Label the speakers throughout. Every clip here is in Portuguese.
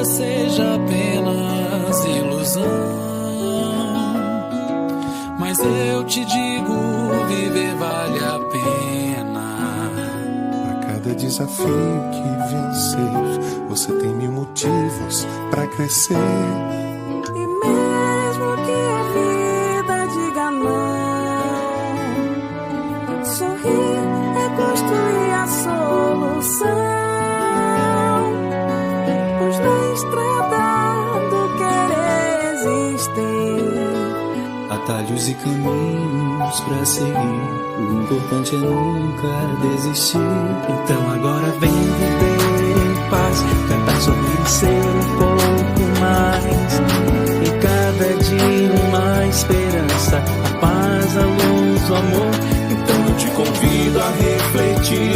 Speaker 1: seja apenas ilusão. Mas eu te digo, viver vale a pena.
Speaker 2: A cada desafio que vencer, você tem mil motivos pra crescer.
Speaker 3: E mesmo que a vida diga não, sorrir é construir a solução. Pois na estrada do querer existem
Speaker 1: atalhos e caminhos pra seguir. O importante é nunca desistir. Então agora vem viver em paz, cantar, sorrir, ser um pouco mais. E cada dia uma esperança, a paz, a luz, o amor. Então eu te convido a refletir.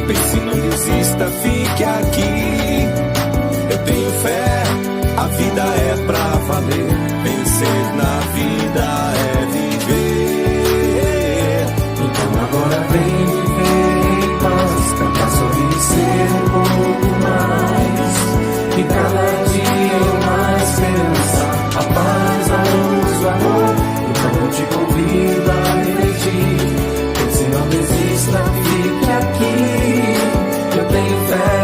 Speaker 1: Pense, não desista, fique aqui. Eu tenho fé, a vida é pra valer. Vencer na vida é viver. Então agora vem viver em paz, cantar, sorrir, ser um pouco mais. E cada dia uma esperança, a paz, a luz, o amor. Então eu te convido a refletir. Pense, não desista, fique aqui. Eu tenho fé,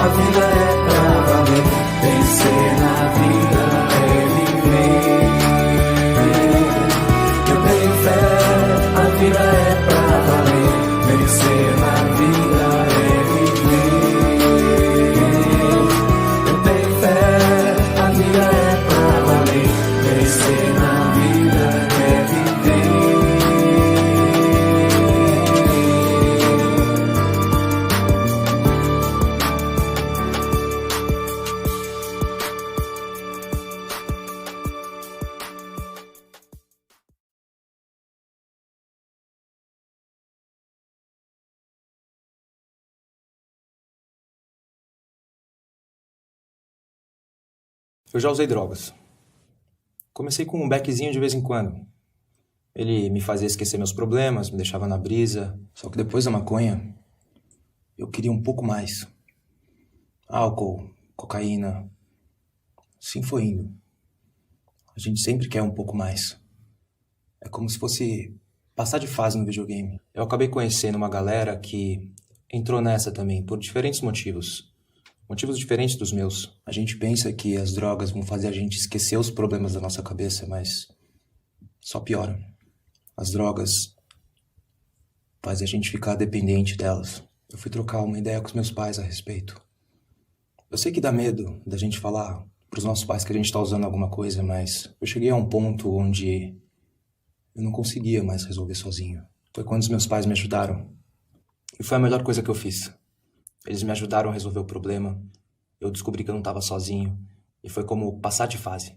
Speaker 1: a vida é pra valer. Vencer na vida é viver. Eu tenho fé, a vida é pra valer. Vencer na vida é viver. Eu tenho fé, a vida é pra valer. Vencer na vida é viver.
Speaker 4: Eu já usei drogas. Comecei com um beckzinho de vez em quando. Ele me fazia esquecer meus problemas, me deixava na brisa. Só que depois da maconha, eu queria um pouco mais. Álcool, cocaína. Assim foi indo. A gente sempre quer um pouco mais. É como se fosse passar de fase no videogame. Eu acabei conhecendo uma galera que entrou nessa também, por diferentes motivos. Motivos diferentes dos meus. A gente pensa que as drogas vão fazer a gente esquecer os problemas da nossa cabeça, mas só piora. As drogas fazem a gente ficar dependente delas. Eu fui trocar uma ideia com os meus pais a respeito. Eu sei que dá medo da gente falar pros nossos pais que a gente tá usando alguma coisa, mas eu cheguei a um ponto onde eu não conseguia mais resolver sozinho. Foi quando os meus pais me ajudaram. E foi a melhor coisa que eu fiz. Eles me ajudaram a resolver o problema. Eu descobri que eu não estava sozinho. E foi como passar de fase.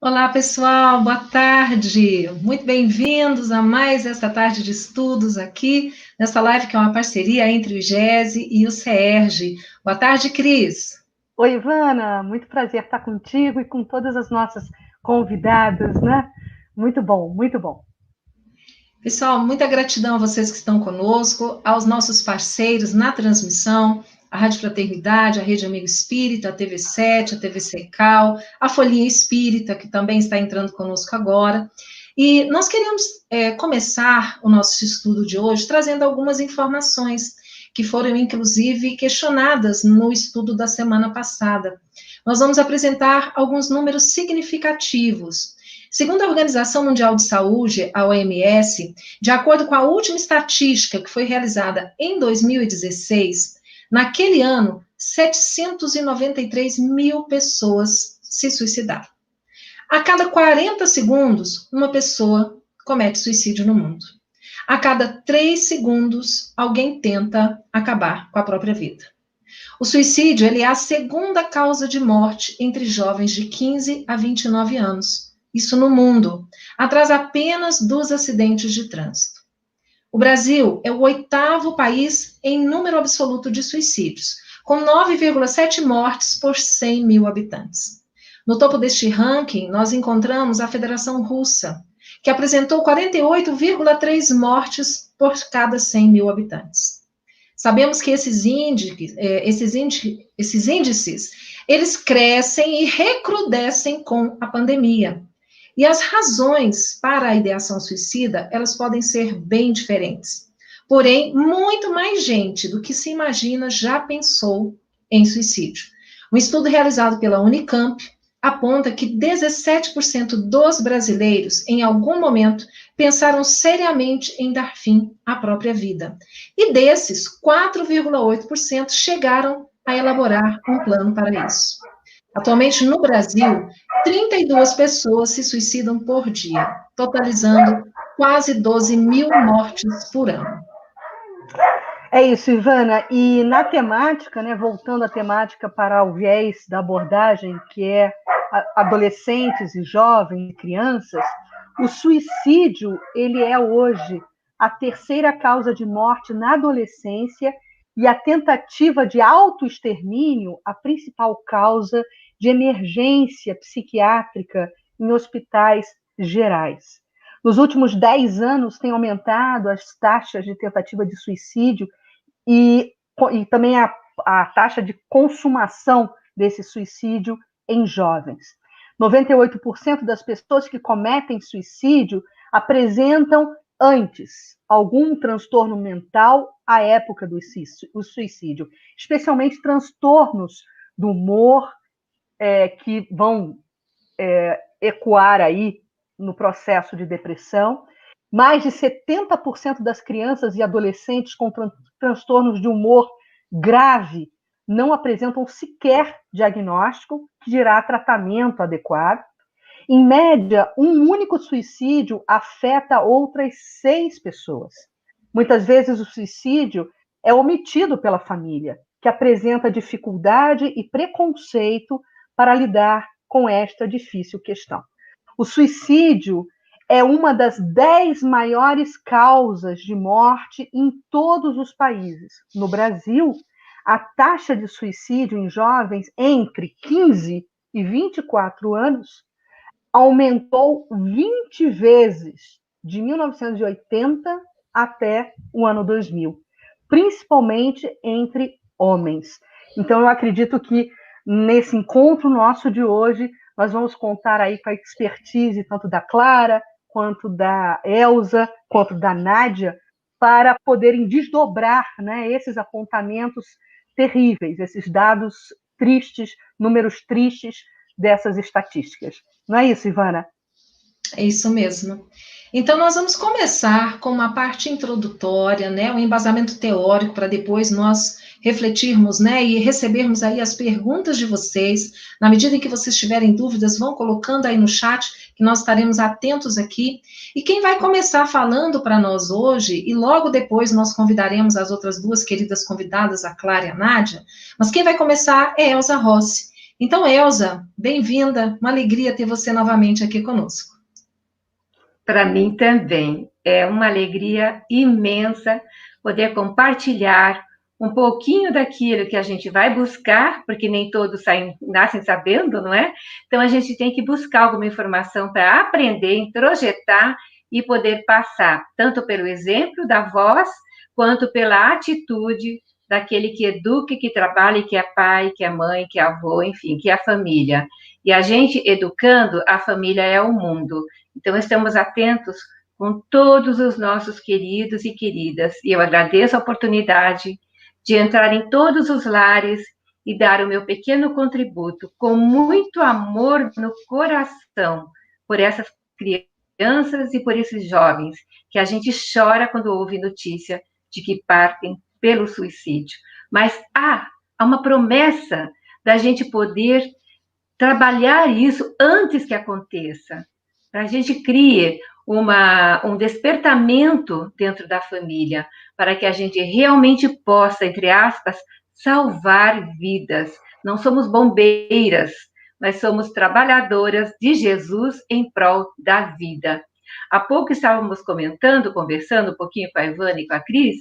Speaker 5: Olá, pessoal, boa tarde. Muito bem-vindos a mais esta tarde de estudos aqui, nessa live que é uma parceria entre o IGESE e o CERJ. Boa tarde, Cris.
Speaker 6: Oi, Ivana, muito prazer estar contigo e com todas as nossas convidadas, né? Muito bom, muito bom.
Speaker 5: Pessoal, muita gratidão a vocês que estão conosco, aos nossos parceiros na transmissão, a Rádio Fraternidade, a Rede Amigo Espírita, a TV7, a TV Secal, a Folhinha Espírita, que também está entrando conosco agora. E nós queríamos começar o nosso estudo de hoje trazendo algumas informações que foram, inclusive, questionadas no estudo da semana passada. Nós vamos apresentar alguns números significativos. Segundo a Organização Mundial de Saúde, a OMS, de acordo com a última estatística que foi realizada em 2016, naquele ano, 793 mil pessoas se suicidaram. A cada 40 segundos, uma pessoa comete suicídio no mundo. A cada 3 segundos, alguém tenta acabar com a própria vida. O suicídio ele é a segunda causa de morte entre jovens de 15 a 29 anos. Isso no mundo, atrás apenas dos acidentes de trânsito. O Brasil é o 8º país em número absoluto de suicídios, com 9,7 mortes por 100 mil habitantes. No topo deste ranking, nós encontramos a Federação Russa, que apresentou 48,3 mortes por cada 100 mil habitantes. Sabemos que esses índices, eles crescem e recrudescem com a pandemia. E as razões para a ideação suicida, elas podem ser bem diferentes. Porém, muito mais gente do que se imagina já pensou em suicídio. Um estudo realizado pela Unicamp aponta que 17% dos brasileiros, em algum momento, pensaram seriamente em dar fim à própria vida. E desses, 4,8% chegaram a elaborar um plano para isso. Atualmente, no Brasil, 32 pessoas se suicidam por dia, totalizando quase 12 mil mortes por ano.
Speaker 6: É isso, Ivana. E na temática, né, voltando à temática para o viés da abordagem, que é adolescentes e jovens, crianças, o suicídio, ele é hoje a terceira causa de morte na adolescência e a tentativa de autoextermínio a principal causa de emergência psiquiátrica em hospitais gerais. Nos últimos 10 anos, tem aumentado as taxas de tentativa de suicídio e também a taxa de consumação desse suicídio em jovens. 98% das pessoas que cometem suicídio apresentam antes algum transtorno mental à época do suicídio, especialmente transtornos do humor que vão ecoar aí no processo de depressão. Mais de 70% das crianças e adolescentes com transtornos de humor grave não apresentam sequer diagnóstico, que dirá tratamento adequado. Em média, um único suicídio afeta outras 6 pessoas. Muitas vezes o suicídio é omitido pela família, que apresenta dificuldade e preconceito para lidar com esta difícil questão. O suicídio é uma das 10 maiores causas de morte em todos os países. No Brasil, a taxa de suicídio em jovens entre 15 e 24 anos aumentou 20 vezes de 1980 até o ano 2000, principalmente entre homens. Então, eu acredito que nesse encontro nosso de hoje, nós vamos contar aí com a expertise tanto da Clara, quanto da Elza, quanto da Nádia, para poderem desdobrar, né, esses apontamentos terríveis, esses dados tristes, números tristes dessas estatísticas. Não é isso, Ivana?
Speaker 5: É isso mesmo. Então, nós vamos começar com uma parte introdutória, né, um embasamento teórico, para depois nós refletirmos, né, e recebermos aí as perguntas de vocês. Na medida em que vocês tiverem dúvidas, vão colocando aí no chat, que nós estaremos atentos aqui. E quem vai começar falando para nós hoje, e logo depois nós convidaremos as outras duas queridas convidadas, a Clara e a Nádia, mas quem vai começar é Elza Rossi. Então, Elza, bem-vinda, uma alegria ter você novamente aqui conosco.
Speaker 7: Para mim também, é uma alegria imensa poder compartilhar um pouquinho daquilo que a gente vai buscar, porque nem todos nascem sabendo, não é? Então, a gente tem que buscar alguma informação para aprender, introjetar e poder passar, tanto pelo exemplo da voz, quanto pela atitude daquele que educa, que trabalha, que é pai, que é mãe, que é avô, enfim, que é a família. E a gente educando, a família é o mundo. Então, estamos atentos com todos os nossos queridos e queridas. E eu agradeço a oportunidade de entrar em todos os lares e dar o meu pequeno contributo, com muito amor no coração, por essas crianças e por esses jovens, que a gente chora quando ouve notícia de que partem pelo suicídio. Mas há uma promessa da gente poder trabalhar isso antes que aconteça. A gente crie um despertamento dentro da família, para que a gente realmente possa, entre aspas, salvar vidas. Não somos bombeiras, mas somos trabalhadoras de Jesus em prol da vida. Há pouco estávamos conversando um pouquinho com a Ivana e com a Cris,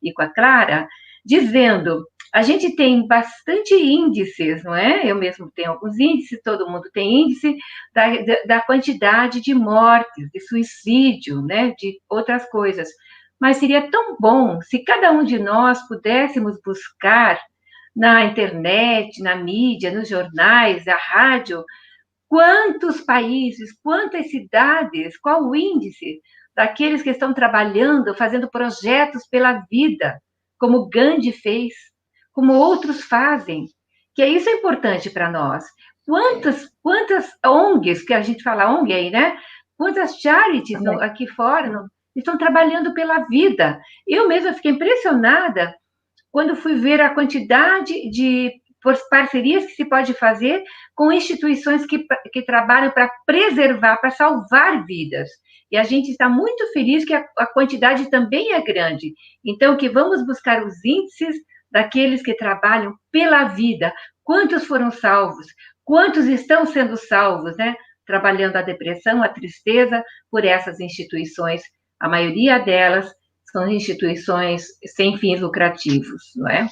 Speaker 7: e com a Clara, dizendo A gente tem bastante índices, não é? Eu mesmo tenho alguns índices, todo mundo tem índice da quantidade de mortes, de suicídio, né? De outras coisas. Mas seria tão bom se cada um de nós pudéssemos buscar na internet, na mídia, nos jornais, na rádio, quantos países, quantas cidades, qual o índice daqueles que estão trabalhando, fazendo projetos pela vida, como Gandhi fez, como outros fazem, que isso é importante para nós. Quantas ONGs, que a gente fala ONG aí, né? Quantas charities aqui fora estão trabalhando pela vida. Eu mesma fiquei impressionada quando fui ver a quantidade de parcerias que se pode fazer com instituições que trabalham para preservar, para salvar vidas. E a gente está muito feliz que a quantidade também é grande. Então, que vamos buscar os índices daqueles que trabalham pela vida. Quantos foram salvos? Quantos estão sendo salvos, né? Trabalhando a depressão, a tristeza, por essas instituições. A maioria delas são instituições sem fins lucrativos, não é?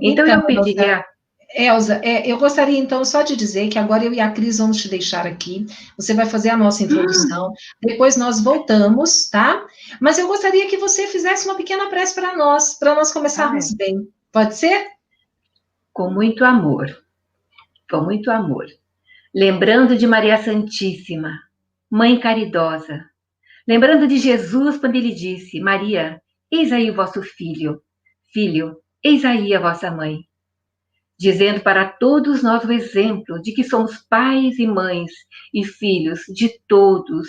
Speaker 7: Então, eu pediria...
Speaker 5: Elza, eu gostaria então só de dizer que agora eu e a Cris vamos te deixar aqui, você vai fazer a nossa introdução, depois nós voltamos, tá? Mas eu gostaria que você fizesse uma pequena prece para nós começarmos bem. Pode ser?
Speaker 7: Com muito amor, com muito amor. Lembrando de Maria Santíssima, Mãe caridosa, lembrando de Jesus quando ele disse: Maria, eis aí o vosso filho, filho, eis aí a vossa mãe. Dizendo para todos nós o exemplo de que somos pais e mães e filhos de todos,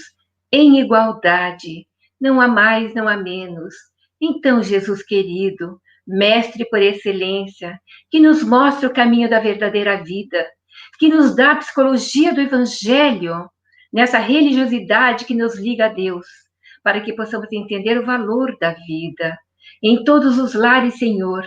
Speaker 7: em igualdade, não há mais, não há menos. Então, Jesus querido, mestre por excelência, que nos mostra o caminho da verdadeira vida, que nos dá a psicologia do Evangelho, nessa religiosidade que nos liga a Deus, para que possamos entender o valor da vida. Em todos os lares, Senhor,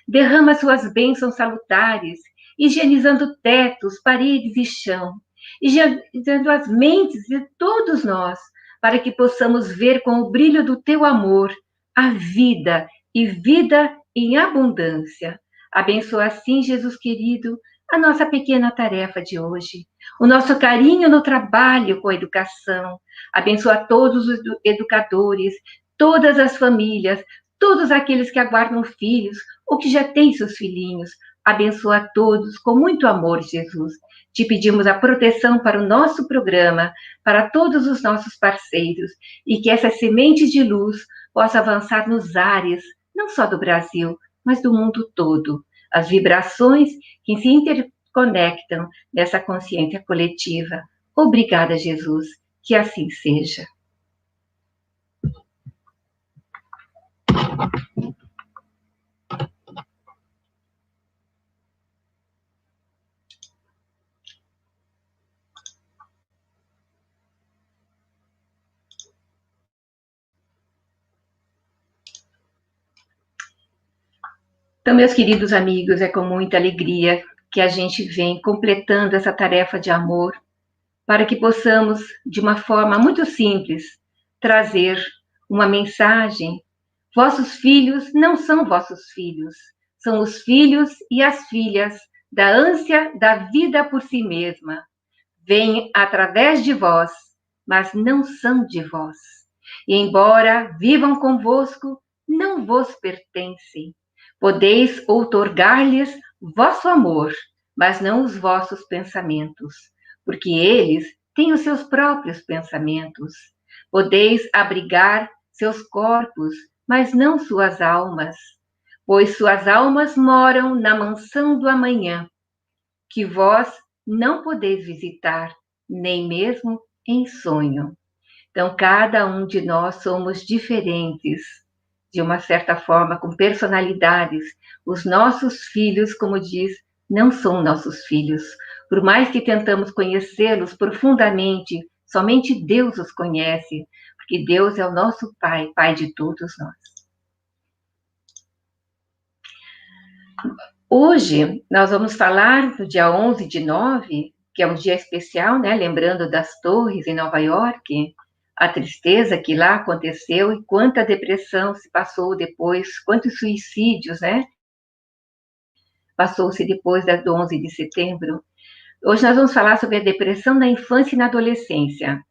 Speaker 7: derrama suas bênçãos salutares, higienizando tetos, paredes e chão, higienizando as mentes de todos nós, para que possamos ver com o brilho do teu amor a vida e vida em abundância. Abençoa assim, Jesus querido, a nossa pequena tarefa de hoje, o nosso carinho no trabalho com a educação. Abençoa todos os educadores, todas as famílias, todos aqueles que aguardam filhos ou que já têm seus filhinhos. Abençoa a todos com muito amor, Jesus. Te pedimos a proteção para o nosso programa, para todos os nossos parceiros, e que essa semente de luz possa avançar nos ares, não só do Brasil, mas do mundo todo. As vibrações que se interconectam nessa consciência coletiva. Obrigada, Jesus. Que assim seja. Então, meus queridos amigos, é com muita alegria que a gente vem completando essa tarefa de amor para que possamos, de uma forma muito simples, trazer uma mensagem. Vossos filhos não são vossos filhos, são os filhos e as filhas da ânsia da vida por si mesma. Vêm através de vós, mas não são de vós. E embora vivam convosco, não vos pertencem. Podeis outorgar-lhes vosso amor, mas não os vossos pensamentos, porque eles têm os seus próprios pensamentos. Podeis abrigar seus corpos, mas não suas almas, pois suas almas moram na mansão do amanhã, que vós não podeis visitar, nem mesmo em sonho. Então, cada um de nós somos diferentes, de uma certa forma, com personalidades. Os nossos filhos, como diz, não são nossos filhos. Por mais que tentamos conhecê-los profundamente, somente Deus os conhece, porque Deus é o nosso Pai, Pai de todos nós. Hoje, nós vamos falar do dia 11/9, que é um dia especial, né? Lembrando das torres em Nova York, a tristeza que lá aconteceu e quanta depressão se passou depois, quantos suicídios, né? passou-se depois do 11 de setembro. Hoje nós vamos falar sobre a depressão na infância e na adolescência.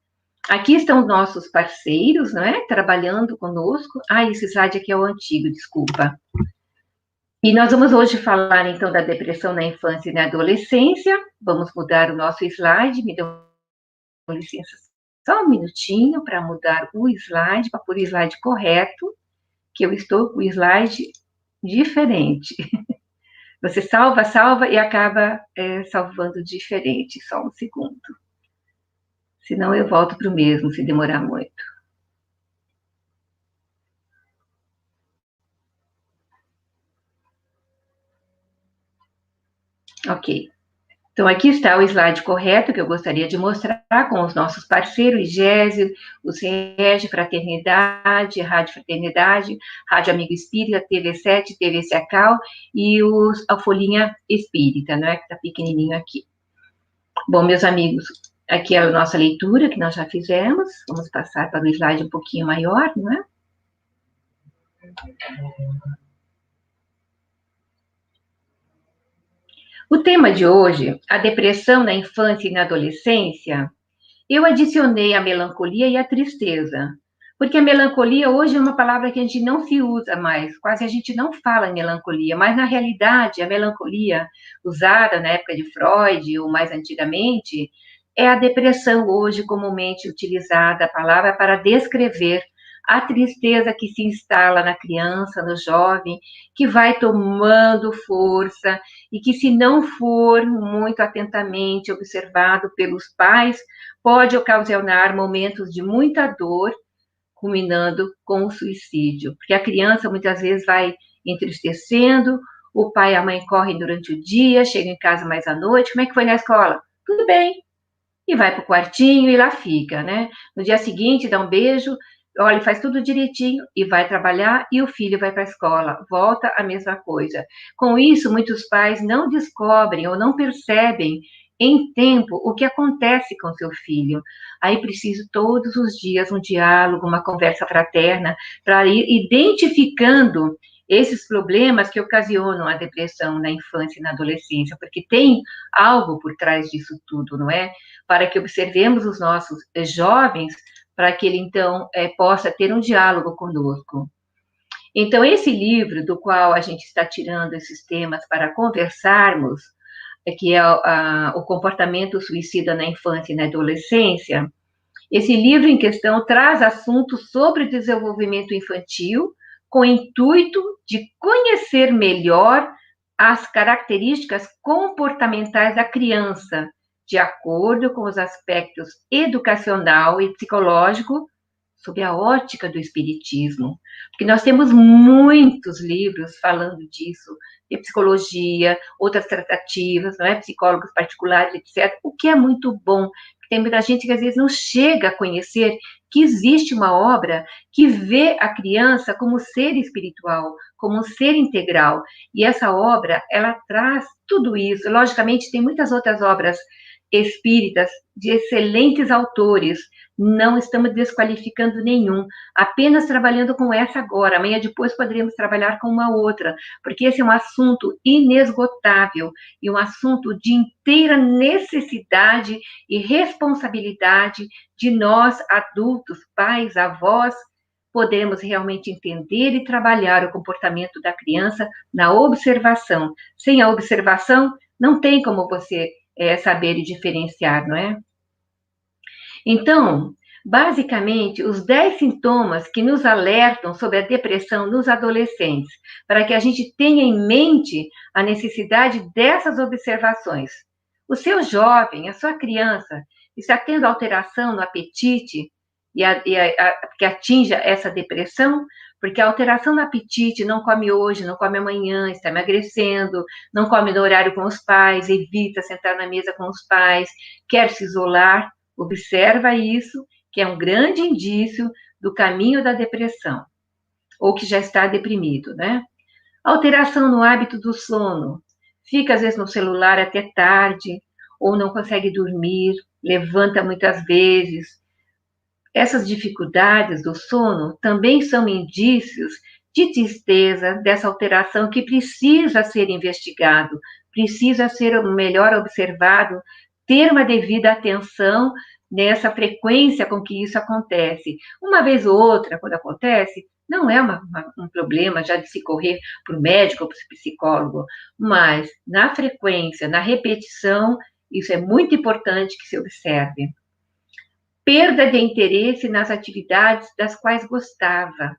Speaker 7: Aqui estão os nossos parceiros, não é? Trabalhando conosco. Esse slide aqui é o antigo, desculpa. E nós vamos hoje falar, então, da depressão na infância e na adolescência. Vamos mudar o nosso slide. Me dão licença só um minutinho para mudar o slide, para pôr o slide correto, que eu estou com o slide diferente. Você salva e acaba salvando diferente. Só um segundo. Senão eu volto para o mesmo, se demorar muito. Ok. Então, aqui está o slide correto que eu gostaria de mostrar com os nossos parceiros, IGESE, o CEG, Fraternidade, Rádio Fraternidade, Rádio Amigo Espírita, TV7, TV Secal e a Folhinha Espírita, não é? Que está pequenininho aqui. Bom, meus amigos, aqui é a nossa leitura que nós já fizemos. Vamos passar para um slide um pouquinho maior, não é? O tema de hoje, a depressão na infância e na adolescência, eu adicionei a melancolia e a tristeza, porque a melancolia hoje é uma palavra que a gente não se usa mais, quase a gente não fala em melancolia, mas na realidade a melancolia usada na época de Freud ou mais antigamente é a depressão hoje comumente utilizada a palavra para descrever a tristeza que se instala na criança, no jovem, que vai tomando força e que, se não for muito atentamente observado pelos pais, pode ocasionar momentos de muita dor, culminando com o suicídio. Porque a criança muitas vezes vai entristecendo, o pai e a mãe correm durante o dia, chegam em casa mais à noite, como é que foi na escola? Tudo bem. E vai para o quartinho e lá fica, né? No dia seguinte, dá um beijo, olha, faz tudo direitinho e vai trabalhar e o filho vai para a escola, volta a mesma coisa. Com isso, muitos pais não descobrem ou não percebem em tempo o que acontece com seu filho. Aí preciso todos os dias um diálogo, uma conversa fraterna, para ir identificando esses problemas que ocasionam a depressão na infância e na adolescência, porque tem algo por trás disso tudo, não é? Para que observemos os nossos jovens, para que ele, então, possa ter um diálogo conosco. Então, esse livro, do qual a gente está tirando esses temas para conversarmos, que é o comportamento suicida na infância e na adolescência, esse livro em questão traz assuntos sobre desenvolvimento infantil, com o intuito de conhecer melhor as características comportamentais da criança, de acordo com os aspectos educacional e psicológico, sob a ótica do espiritismo. Porque nós temos muitos livros falando disso, de psicologia, outras tratativas, não é? Psicólogos particulares, etc., o que é muito bom. Tem muita gente que às vezes não chega a conhecer que existe uma obra que vê a criança como ser espiritual, como um ser integral. E essa obra, ela traz tudo isso. Logicamente, tem muitas outras obras espíritas de excelentes autores, não estamos desqualificando nenhum, apenas trabalhando com essa agora, amanhã depois poderíamos trabalhar com uma outra, porque esse é um assunto inesgotável e um assunto de inteira necessidade e responsabilidade de nós, adultos, pais, avós, podemos realmente entender e trabalhar o comportamento da criança na observação. Sem a observação, não tem como você saber e diferenciar, não é? Então, basicamente, os 10 sintomas que nos alertam sobre a depressão nos adolescentes, para que a gente tenha em mente a necessidade dessas observações. O seu jovem, a sua criança, está tendo alteração no apetite que atinja essa depressão, porque a alteração no apetite, não come hoje, não come amanhã, está emagrecendo, não come no horário com os pais, evita sentar na mesa com os pais, quer se isolar, observa isso, que é um grande indício do caminho da depressão, ou que já está deprimido, né? Alteração no hábito do sono, fica às vezes no celular até tarde, ou não consegue dormir, levanta muitas vezes. Essas dificuldades do sono também são indícios de tristeza, dessa alteração que precisa ser investigado, precisa ser melhor observado, ter uma devida atenção nessa frequência com que isso acontece. Uma vez ou outra, quando acontece, não é um problema já de se correr para o médico ou para o psicólogo, mas na frequência, na repetição, isso é muito importante que se observe. Perda de interesse nas atividades das quais gostava.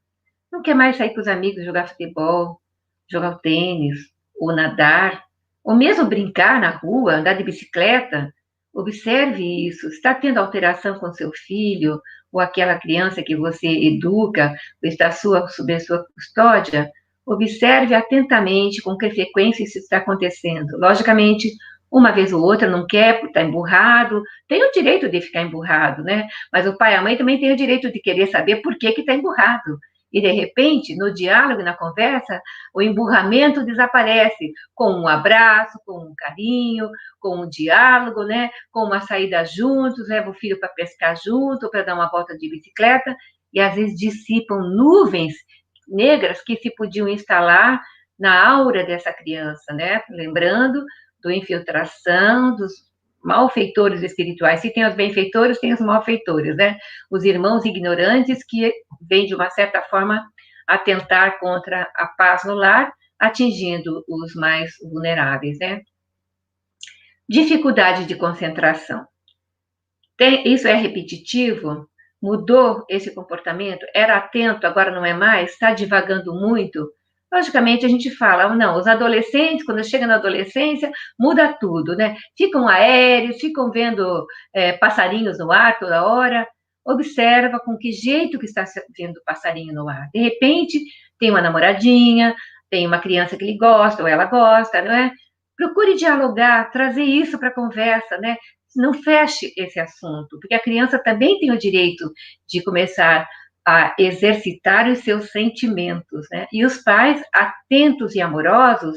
Speaker 7: Não quer mais sair com os amigos, jogar futebol, jogar tênis, ou nadar, ou mesmo brincar na rua, andar de bicicleta. Observe isso. Está tendo alteração com seu filho, ou aquela criança que você educa, ou está sob a sua custódia? Observe atentamente com que frequência isso está acontecendo. Logicamente, uma vez ou outra não quer, porque está emburrado, tem o direito de ficar emburrado, né? Mas o pai e a mãe também têm o direito de querer saber por que está emburrado. E, de repente, no diálogo e na conversa, o emburramento desaparece com um abraço, com um carinho, com um diálogo, né? Com uma saída juntos, leva o filho para pescar junto, para dar uma volta de bicicleta, e às vezes dissipam nuvens negras que se podiam instalar na aura dessa criança, né? Lembrando da infiltração dos malfeitores espirituais. Se tem os benfeitores, tem os malfeitores, né? Os irmãos ignorantes que vêm, de uma certa forma, atentar contra a paz no lar, atingindo os mais vulneráveis, né? Dificuldade de concentração. Isso é repetitivo? Mudou esse comportamento? Era atento, agora não é mais? Está divagando muito? Logicamente, a gente fala, não, os adolescentes, quando chega na adolescência, muda tudo, né? Ficam aéreos, ficam vendo passarinhos no ar toda hora. Observa com que jeito que está vendo passarinho no ar. De repente, tem uma namoradinha, tem uma criança que ele gosta, ou ela gosta, não é? Procure dialogar, trazer isso para a conversa, né? Não feche esse assunto, porque a criança também tem o direito de começar a exercitar os seus sentimentos, né? E os pais, atentos e amorosos,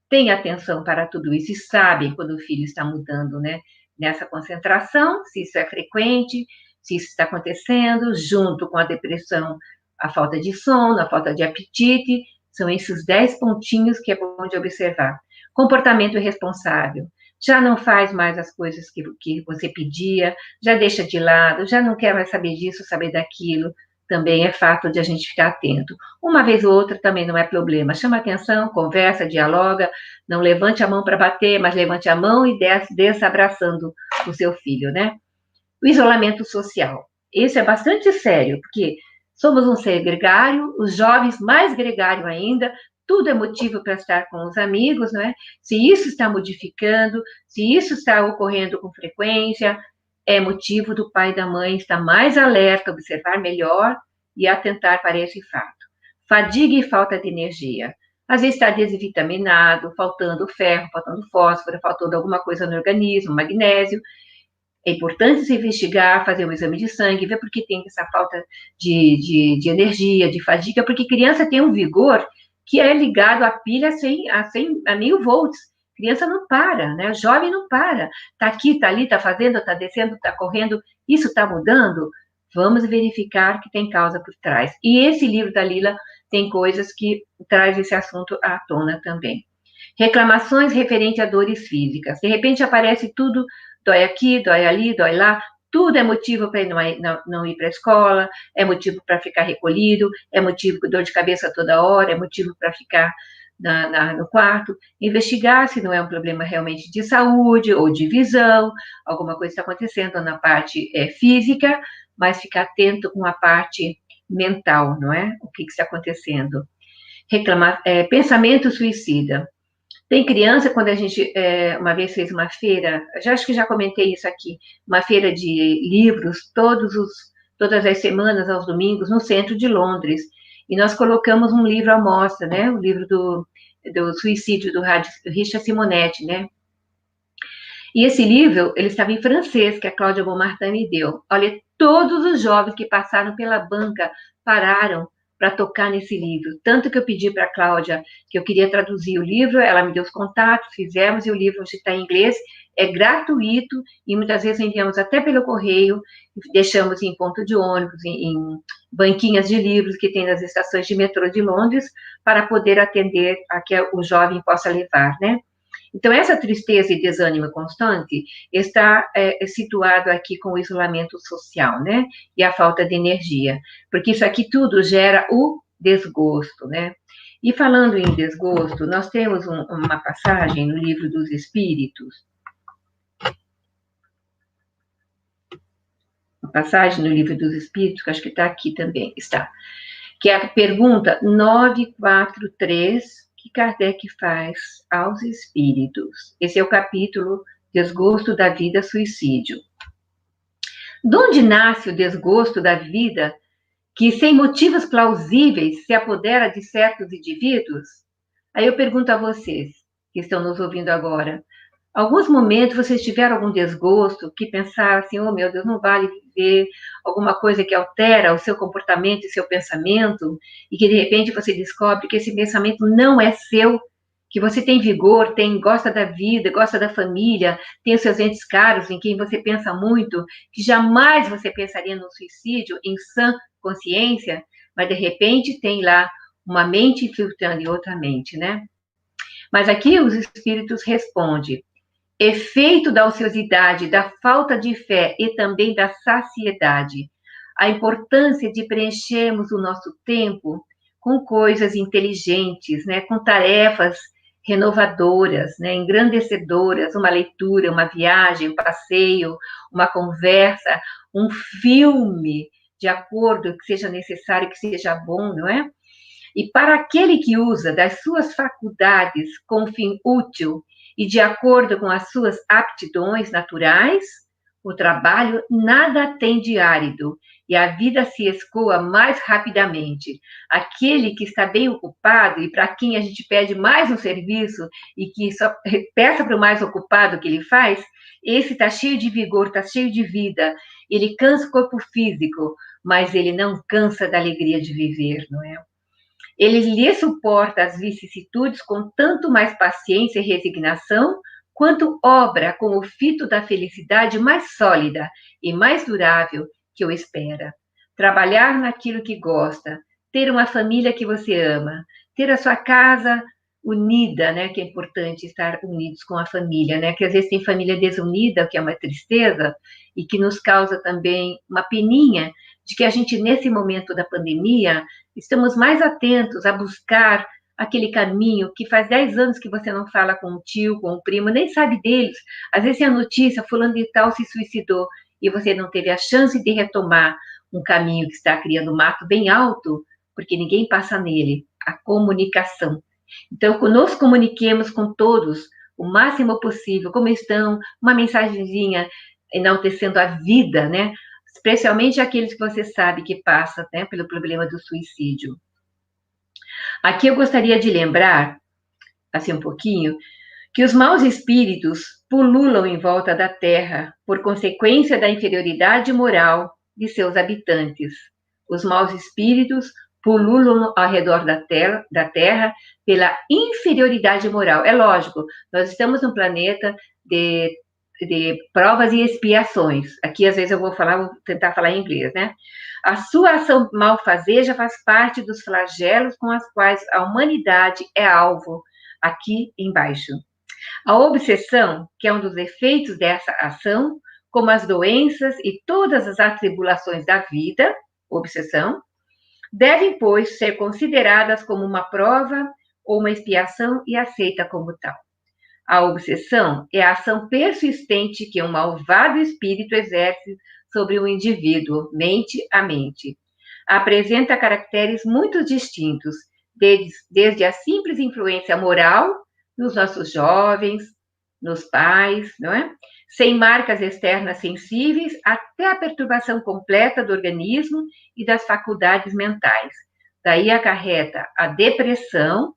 Speaker 7: têm atenção para tudo isso e sabem quando o filho está mudando, né? Nessa concentração, se isso é frequente, se isso está acontecendo, junto com a depressão, a falta de sono, a falta de apetite, são esses 10 pontinhos que é bom de observar. Comportamento irresponsável. Já não faz mais as coisas que você pedia, já deixa de lado, já não quer mais saber disso, saber daquilo. Também é fato de a gente ficar atento. Uma vez ou outra também não é problema. Chama atenção, conversa, dialoga, não levante a mão para bater, mas levante a mão e desça abraçando o seu filho, né? O isolamento social. Esse é bastante sério, porque somos um ser gregário, os jovens mais gregário ainda, tudo é motivo para estar com os amigos, não é? Se isso está modificando, se isso está ocorrendo com frequência, é motivo do pai e da mãe estar mais alerta, observar melhor e atentar para esse fato. Fadiga e falta de energia. Às vezes está desvitaminado, faltando ferro, faltando fósforo, faltando alguma coisa no organismo, magnésio. É importante se investigar, fazer um exame de sangue, ver por que tem essa falta de energia, de fadiga, porque criança tem um vigor que é ligado à pilha a 1000 volts. Criança não para, né? Jovem não para. Está aqui, está ali, está fazendo, está descendo, está correndo. Isso está mudando? Vamos verificar que tem causa por trás. E esse livro da Lila tem coisas que traz esse assunto à tona também. Reclamações referentes a dores físicas. De repente aparece tudo, dói aqui, dói ali, dói lá. Tudo é motivo para ele não ir para a escola, é motivo para ficar recolhido, é motivo com dor de cabeça toda hora, é motivo para ficar no quarto, investigar se não é um problema realmente de saúde ou de visão, alguma coisa está acontecendo na parte física, mas ficar atento com a parte mental, não é? O que está acontecendo? Pensamento suicida. Tem criança, quando a gente uma vez fez uma feira, acho que já comentei isso aqui, uma feira de livros, todas as semanas, aos domingos, no centro de Londres, e nós colocamos um livro à mostra, né? O livro do suicídio do Richard Simonetti, né? E esse livro, ele estava em francês, que a Cláudia Beaumartin me deu. Olha, todos os jovens que passaram pela banca pararam para tocar nesse livro. Tanto que eu pedi para a Cláudia que eu queria traduzir o livro, ela me deu os contatos, fizemos, e o livro hoje está em inglês, é gratuito, e muitas vezes enviamos até pelo correio, deixamos em ponto de ônibus, em banquinhas de livros que tem nas estações de metrô de Londres, para poder atender a que o jovem possa levar, né? Então, essa tristeza e desânimo constante está situado aqui com o isolamento social, né? E a falta de energia, porque isso aqui tudo gera o desgosto, né? E falando em desgosto, nós temos uma passagem no Livro dos Espíritos, que acho que está aqui também, está, que é a pergunta 943, que Kardec faz aos espíritos. Esse é o capítulo Desgosto da Vida, Suicídio. De onde nasce o desgosto da vida que, sem motivos plausíveis, se apodera de certos indivíduos? Aí eu pergunto a vocês, que estão nos ouvindo agora, alguns momentos vocês tiveram algum desgosto, que pensaram assim, oh meu Deus, não vale viver, alguma coisa que altera o seu comportamento e seu pensamento, e que de repente você descobre que esse pensamento não é seu, que você tem vigor, gosta da vida, gosta da família, tem os seus entes caros em quem você pensa muito, que jamais você pensaria no suicídio em sã consciência, mas de repente tem lá uma mente infiltrando em outra mente, né? Mas aqui os espíritos respondem, efeito da ociosidade, da falta de fé e também da saciedade. A importância de preenchermos o nosso tempo com coisas inteligentes, né, com tarefas renovadoras, né, engrandecedoras, uma leitura, uma viagem, um passeio, uma conversa, um filme, de acordo que seja necessário, que seja bom, não é? E para aquele que usa das suas faculdades com fim útil e de acordo com as suas aptidões naturais, o trabalho nada tem de árido e a vida se escoa mais rapidamente. Aquele que está bem ocupado e para quem a gente pede mais um serviço e que só peça para o mais ocupado que ele faz, esse está cheio de vigor, está cheio de vida. Ele cansa o corpo físico, mas ele não cansa da alegria de viver, não é? Ele lhe suporta as vicissitudes com tanto mais paciência e resignação, quanto obra com o fito da felicidade mais sólida e mais durável que o espera. Trabalhar naquilo que gosta, ter uma família que você ama, ter a sua casa unida, né, que é importante estar unidos com a família, né, que às vezes tem família desunida, que é uma tristeza, e que nos causa também uma peninha de que a gente, nesse momento da pandemia, estamos mais atentos a buscar aquele caminho que faz 10 anos que você não fala com o tio, com o primo, nem sabe deles. Às vezes é a notícia, fulano de tal se suicidou, e você não teve a chance de retomar um caminho que está criando mato bem alto, porque ninguém passa nele, a comunicação. Então, nos comuniquemos com todos o máximo possível, como estão, uma mensagenzinha enaltecendo a vida, né? Especialmente aqueles que você sabe que passam, né, pelo problema do suicídio. Aqui eu gostaria de lembrar, assim um pouquinho, que os maus espíritos pululam em volta da Terra por consequência da inferioridade moral de seus habitantes. Os maus espíritos pululam ao redor da Terra pela inferioridade moral. É lógico, nós estamos num planeta de provas e expiações. Aqui, às vezes, eu vou tentar falar em inglês, né? A sua ação malfazeja faz parte dos flagelos com os quais a humanidade é alvo, aqui embaixo. A obsessão, que é um dos efeitos dessa ação, como as doenças e todas as atribulações da vida, obsessão, devem, pois, ser consideradas como uma prova ou uma expiação e aceita como tal. A obsessão é a ação persistente que um malvado espírito exerce sobre o indivíduo, mente a mente. Apresenta caracteres muito distintos, desde a simples influência moral nos nossos jovens, nos pais, não é? Sem marcas externas sensíveis, até a perturbação completa do organismo e das faculdades mentais. Daí acarreta a depressão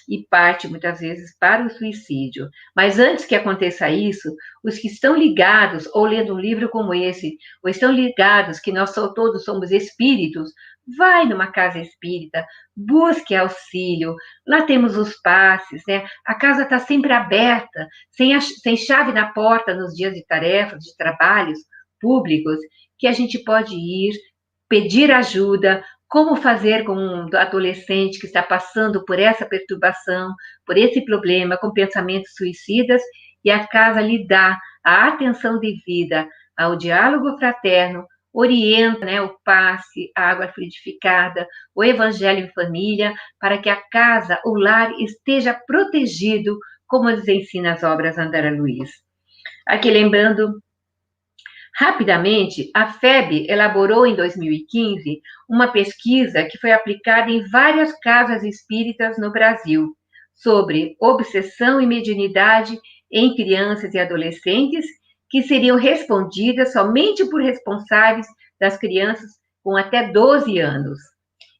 Speaker 7: e parte, muitas vezes, para o suicídio. Mas antes que aconteça isso, os que estão ligados, ou lendo um livro como esse, ou estão ligados que nós todos somos espíritos, vai numa casa espírita, busque auxílio. Lá temos os passes, né? A casa está sempre aberta, sem chave na porta nos dias de tarefas, de trabalhos públicos, que a gente pode ir, pedir ajuda, como fazer com um adolescente que está passando por essa perturbação, por esse problema, com pensamentos suicidas, e a casa lhe dá a atenção devida ao diálogo fraterno, orienta, né, o passe, a água fluidificada, o evangelho em família, para que a casa, o lar, esteja protegido, como nos ensina as obras Andara Luiz. Aqui lembrando, rapidamente, a FEB elaborou em 2015 uma pesquisa que foi aplicada em várias casas espíritas no Brasil, sobre obsessão e mediunidade em crianças e adolescentes, que seriam respondidas somente por responsáveis das crianças com até 12 anos.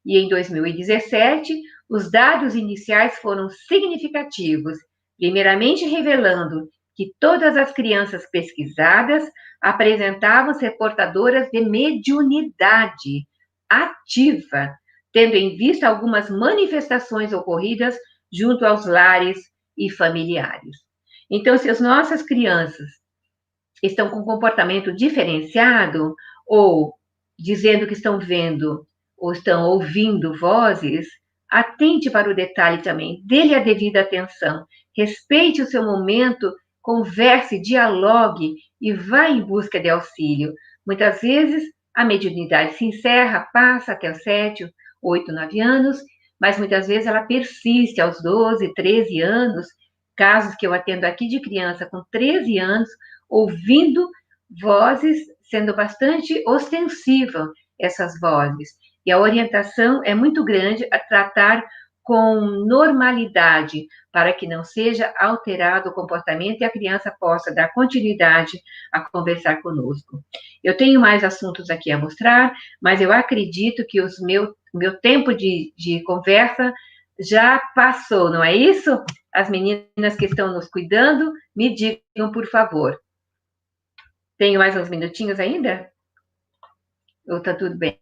Speaker 7: E em 2017, os dados iniciais foram significativos, primeiramente revelando que todas as crianças pesquisadas apresentavam ser portadoras de mediunidade ativa, tendo em vista algumas manifestações ocorridas junto aos lares e familiares. Então, se as nossas crianças estão com comportamento diferenciado, ou dizendo que estão vendo ou estão ouvindo vozes, atente para o detalhe também, dê-lhe a devida atenção, respeite o seu momento, converse, dialogue e vá em busca de auxílio. Muitas vezes a mediunidade se encerra, passa até os 7, 8, 9 anos, mas muitas vezes ela persiste aos 12, 13 anos, casos que eu atendo aqui de criança com 13 anos, ouvindo vozes, sendo bastante ostensiva essas vozes. E a orientação é muito grande a tratar com normalidade, para que não seja alterado o comportamento e a criança possa dar continuidade a conversar conosco. Eu tenho mais assuntos aqui a mostrar, mas eu acredito que o meu tempo de conversa já passou, não é isso? As meninas que estão nos cuidando, me digam, por favor. Tenho mais uns minutinhos ainda? Ou está tudo bem?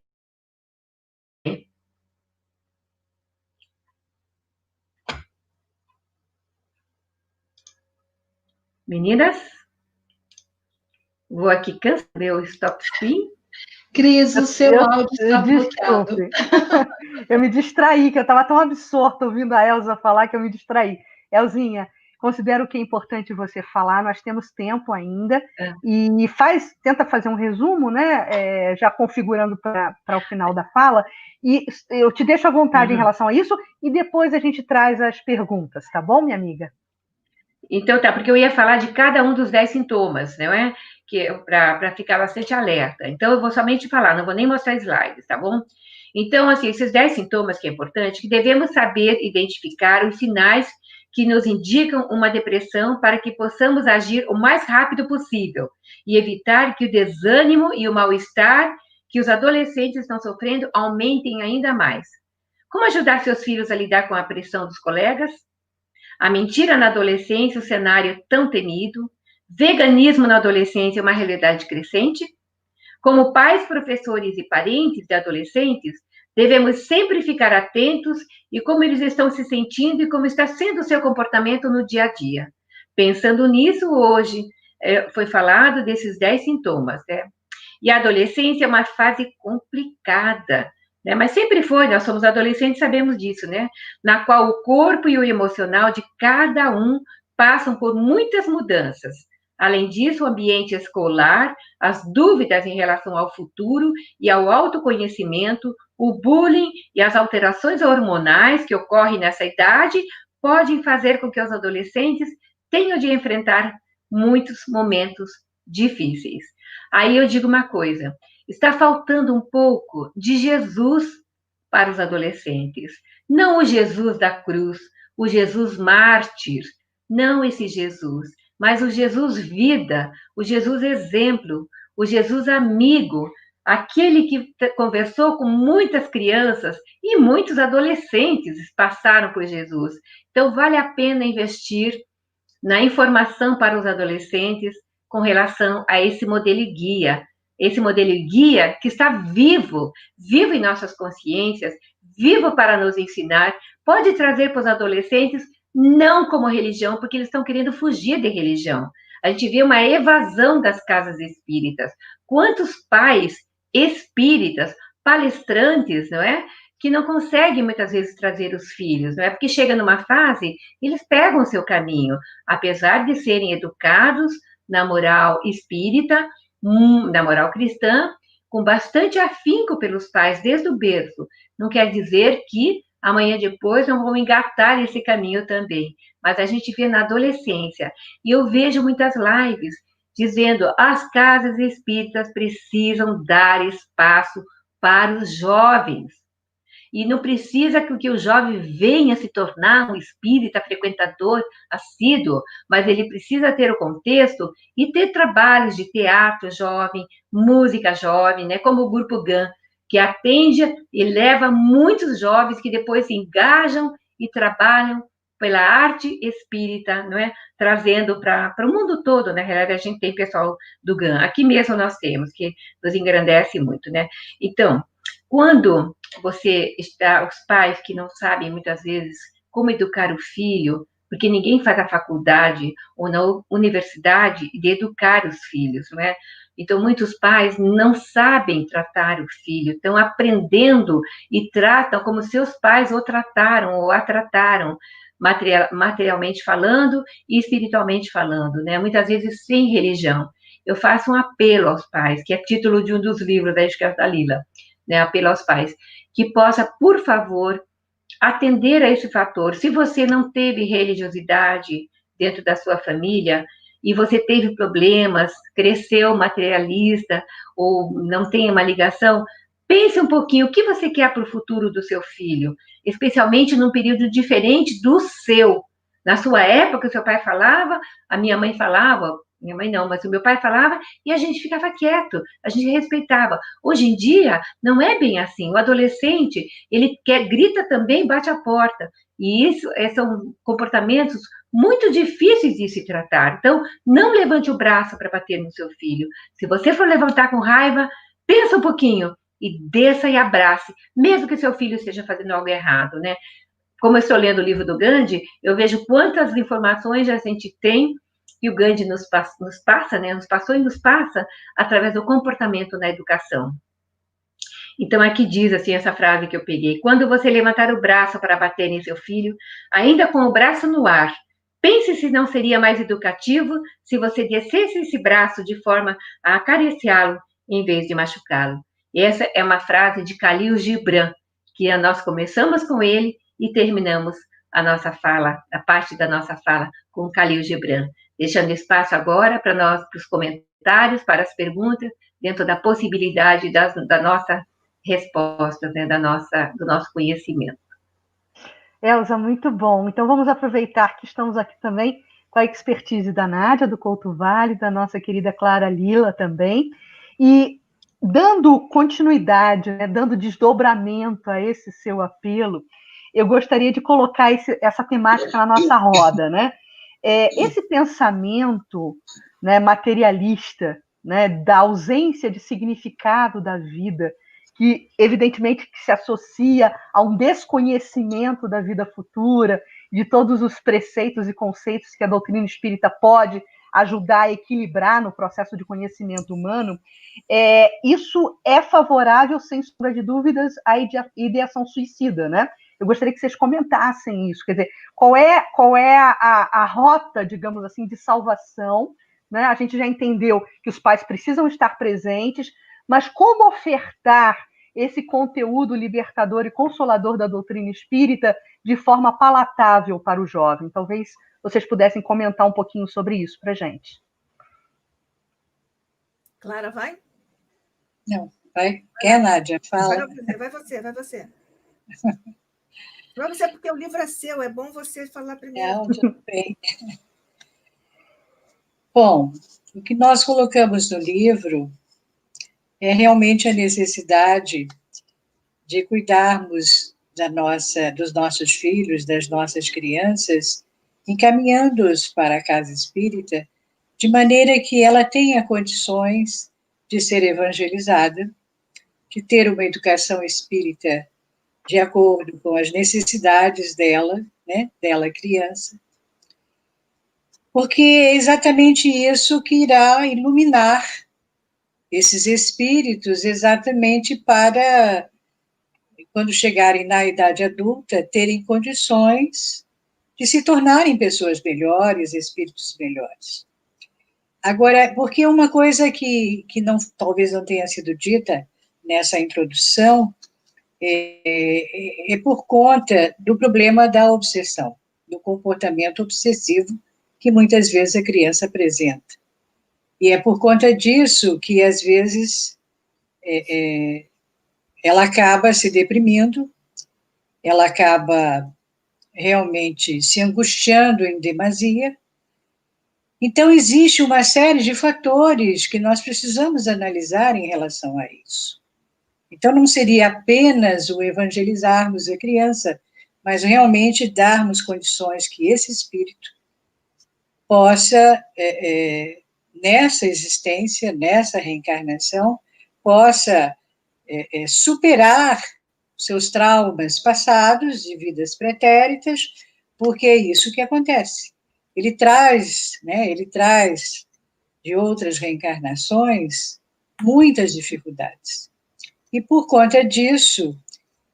Speaker 7: Meninas? Vou aqui cancelar meu stop screen.
Speaker 5: Cris, o seu áudio está bloqueado.
Speaker 6: Eu me distraí, que eu estava tão absorta ouvindo a Elza falar que eu me distraí. Elzinha, considero que é importante você falar, nós temos tempo ainda, e tenta fazer um resumo, né, já configurando para o final da fala, e eu te deixo à vontade em relação a isso, e depois a gente traz as perguntas, tá bom, minha amiga?
Speaker 7: Então tá, porque eu ia falar de cada um dos 10 sintomas, não é? Para ficar bastante alerta. Então eu vou somente falar, não vou nem mostrar slides, tá bom? Então, assim, esses 10 sintomas que é importante, que devemos saber identificar os sinais que nos indicam uma depressão para que possamos agir o mais rápido possível e evitar que o desânimo e o mal-estar que os adolescentes estão sofrendo aumentem ainda mais. Como ajudar seus filhos a lidar com a pressão dos colegas? A mentira na adolescência, o cenário tão temido. Veganismo na adolescência, uma realidade crescente. Como pais, professores e parentes de adolescentes, devemos sempre ficar atentos e como eles estão se sentindo e como está sendo o seu comportamento no dia a dia. Pensando nisso, hoje foi falado desses 10 sintomas, né? E a adolescência é uma fase complicada, né? Mas sempre foi, nós somos adolescentes, sabemos disso, né? Na qual o corpo e o emocional de cada um passam por muitas mudanças. Além disso, o ambiente escolar, as dúvidas em relação ao futuro e ao autoconhecimento, o bullying e as alterações hormonais que ocorrem nessa idade podem fazer com que os adolescentes tenham de enfrentar muitos momentos difíceis. Aí eu digo uma coisa, está faltando um pouco de Jesus para os adolescentes. Não o Jesus da cruz, o Jesus mártir, não esse Jesus, mas o Jesus vida, o Jesus exemplo, o Jesus amigo, aquele que conversou com muitas crianças e muitos adolescentes passaram por Jesus. Então, vale a pena investir na informação para os adolescentes com relação a esse modelo e guia, esse modelo guia que está vivo em nossas consciências, vivo para nos ensinar, pode trazer para os adolescentes, não como religião, porque eles estão querendo fugir de religião. A gente vê uma evasão das casas espíritas. Quantos pais espíritas, palestrantes, não é? Que não conseguem, muitas vezes, trazer os filhos, não é? Porque chega numa fase, eles pegam o seu caminho, apesar de serem educados na moral espírita, na moral cristã, com bastante afinco pelos pais desde o berço. Não quer dizer que amanhã depois não vão engatar esse caminho também. Mas a gente vê na adolescência, e eu vejo muitas lives dizendo as casas espíritas precisam dar espaço para os jovens. E não precisa que o jovem venha se tornar um espírita frequentador assíduo, mas ele precisa ter o contexto e ter trabalhos de teatro jovem, música jovem, né? Como o Grupo GAN, que atende e leva muitos jovens que depois se engajam e trabalham pela arte espírita, não é? Trazendo para o mundo todo, na realidade, a gente tem pessoal do GAN, aqui mesmo nós temos, que nos engrandece muito, né? Então, quando você está, os pais que não sabem muitas vezes como educar o filho, porque ninguém faz a faculdade ou na universidade de educar os filhos, não é? Então, muitos pais não sabem tratar o filho, estão aprendendo e tratam como seus pais o trataram ou a trataram, materialmente falando e espiritualmente falando, né? Muitas vezes sem religião. Eu faço um apelo aos pais, que é título de um dos livros da Escola da Lila, né? Apelo aos pais, que possa, por favor, atender a esse fator. Se você não teve religiosidade dentro da sua família, e você teve problemas, cresceu materialista, ou não tem uma ligação, pense um pouquinho o que você quer para o futuro do seu filho, especialmente num período diferente do seu. Na sua época, o seu pai falava, a minha mãe falava, minha mãe não, mas o meu pai falava, e a gente ficava quieto, a gente respeitava. Hoje em dia, não é bem assim. O adolescente, ele grita também, bate a porta. E isso são comportamentos muito difíceis de se tratar. Então, não levante o braço para bater no seu filho. Se você for levantar com raiva, pensa um pouquinho e desça e abrace, mesmo que seu filho esteja fazendo algo errado, né? Como eu estou lendo o livro do Gandhi, eu vejo quantas informações a gente tem que o Gandhi nos passa, né? Nos passou e nos passa através do comportamento na educação. Então, aqui diz assim essa frase que eu peguei: quando você levantar o braço para bater em seu filho, ainda com o braço no ar, pense se não seria mais educativo se você descesse esse braço de forma a acariciá-lo em vez de machucá-lo. E essa é uma frase de Khalil Gibran, que nós começamos com ele e terminamos a nossa fala, a parte da nossa fala com Khalil Gibran. Deixando espaço agora para nós, para os comentários, para as perguntas, dentro da possibilidade da nossa resposta, né, do nosso conhecimento.
Speaker 6: Elza, muito bom. Então vamos aproveitar que estamos aqui também com a expertise da Nádia, do Couto Vale, da nossa querida Clara Lila também, e dando continuidade, né, dando desdobramento a esse seu apelo, eu gostaria de colocar essa temática na nossa roda, né? Esse pensamento, né, materialista, né, da ausência de significado da vida, que evidentemente que se associa a um desconhecimento da vida futura, de todos os preceitos e conceitos que a doutrina espírita pode ajudar a equilibrar no processo de conhecimento humano, isso é favorável, sem sombra de dúvidas, à ideação suicida, né? Eu gostaria que vocês comentassem isso, quer dizer, qual é a rota, digamos assim, de salvação, né? A gente já entendeu que os pais precisam estar presentes, mas como ofertar esse conteúdo libertador e consolador da doutrina espírita de forma palatável para o jovem? Talvez vocês pudessem comentar um pouquinho sobre isso para a gente.
Speaker 8: Clara, vai?
Speaker 9: Não, vai. Quer, Nádia? Fala.
Speaker 8: Vai você. Vai você, porque o livro é seu, é bom você falar primeiro.
Speaker 9: Não, tudo bem. Bom, o que nós colocamos no livro é realmente a necessidade de cuidarmos dos nossos filhos, das nossas crianças, encaminhando-os para a casa espírita, de maneira que ela tenha condições de ser evangelizada, de ter uma educação espírita de acordo com as necessidades dela, né, dela criança, porque é exatamente isso que irá iluminar esses espíritos, exatamente para, quando chegarem na idade adulta, terem condições de se tornarem pessoas melhores, espíritos melhores. Agora, porque uma coisa que não, talvez não tenha sido dita nessa introdução é por conta do problema da obsessão, do comportamento obsessivo que muitas vezes a criança apresenta. E é por conta disso que, às vezes, ela acaba se deprimindo, ela acaba realmente se angustiando em demasia. Então, existe uma série de fatores que nós precisamos analisar em relação a isso. Então, não seria apenas o evangelizarmos a criança, mas realmente darmos condições que esse espírito possa, nessa existência, nessa reencarnação, possa superar seus traumas passados, de vidas pretéritas, porque é isso que acontece. Ele traz de outras reencarnações muitas dificuldades. E por conta disso,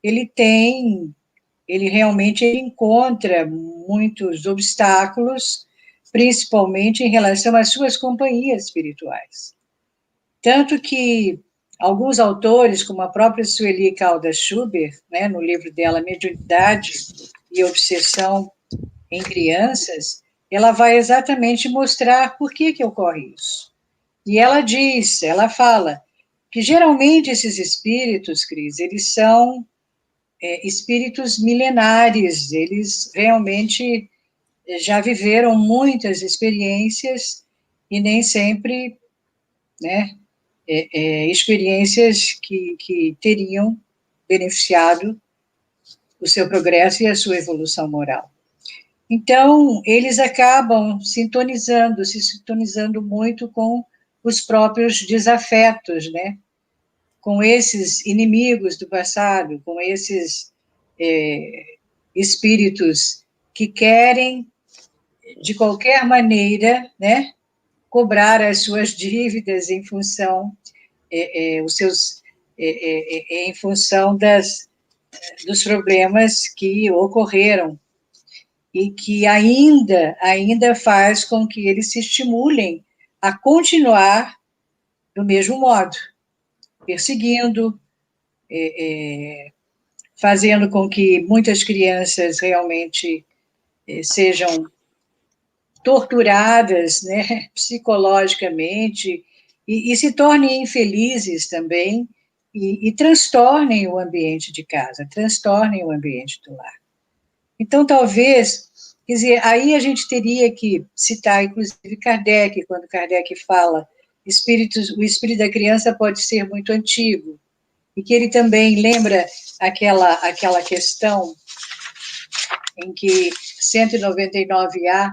Speaker 9: ele realmente encontra muitos obstáculos, principalmente em relação às suas companhias espirituais. Tanto que alguns autores, como a própria Sueli Caldas Schubert, né, no livro dela, Mediunidade e Obsessão em Crianças, ela vai exatamente mostrar por que ocorre isso. E ela fala que geralmente esses espíritos, Cris, eles são espíritos milenares, eles realmente já viveram muitas experiências e nem sempre, né, experiências que teriam beneficiado o seu progresso e a sua evolução moral. Então, eles acabam se sintonizando muito com os próprios desafetos, né? Com esses inimigos do passado, com esses espíritos que querem, de qualquer maneira, né, cobrar as suas dívidas em função em função dos problemas que ocorreram e que ainda faz com que eles se estimulem a continuar do mesmo modo, perseguindo, fazendo com que muitas crianças realmente sejam torturadas, né, psicologicamente, e se tornem infelizes também, e transtornem o ambiente de casa, transtornem o ambiente do lar. Então, talvez, quer dizer, aí a gente teria que citar, inclusive, Kardec, quando Kardec fala, o espírito da criança pode ser muito antigo, e que ele também lembra aquela questão em que 199A,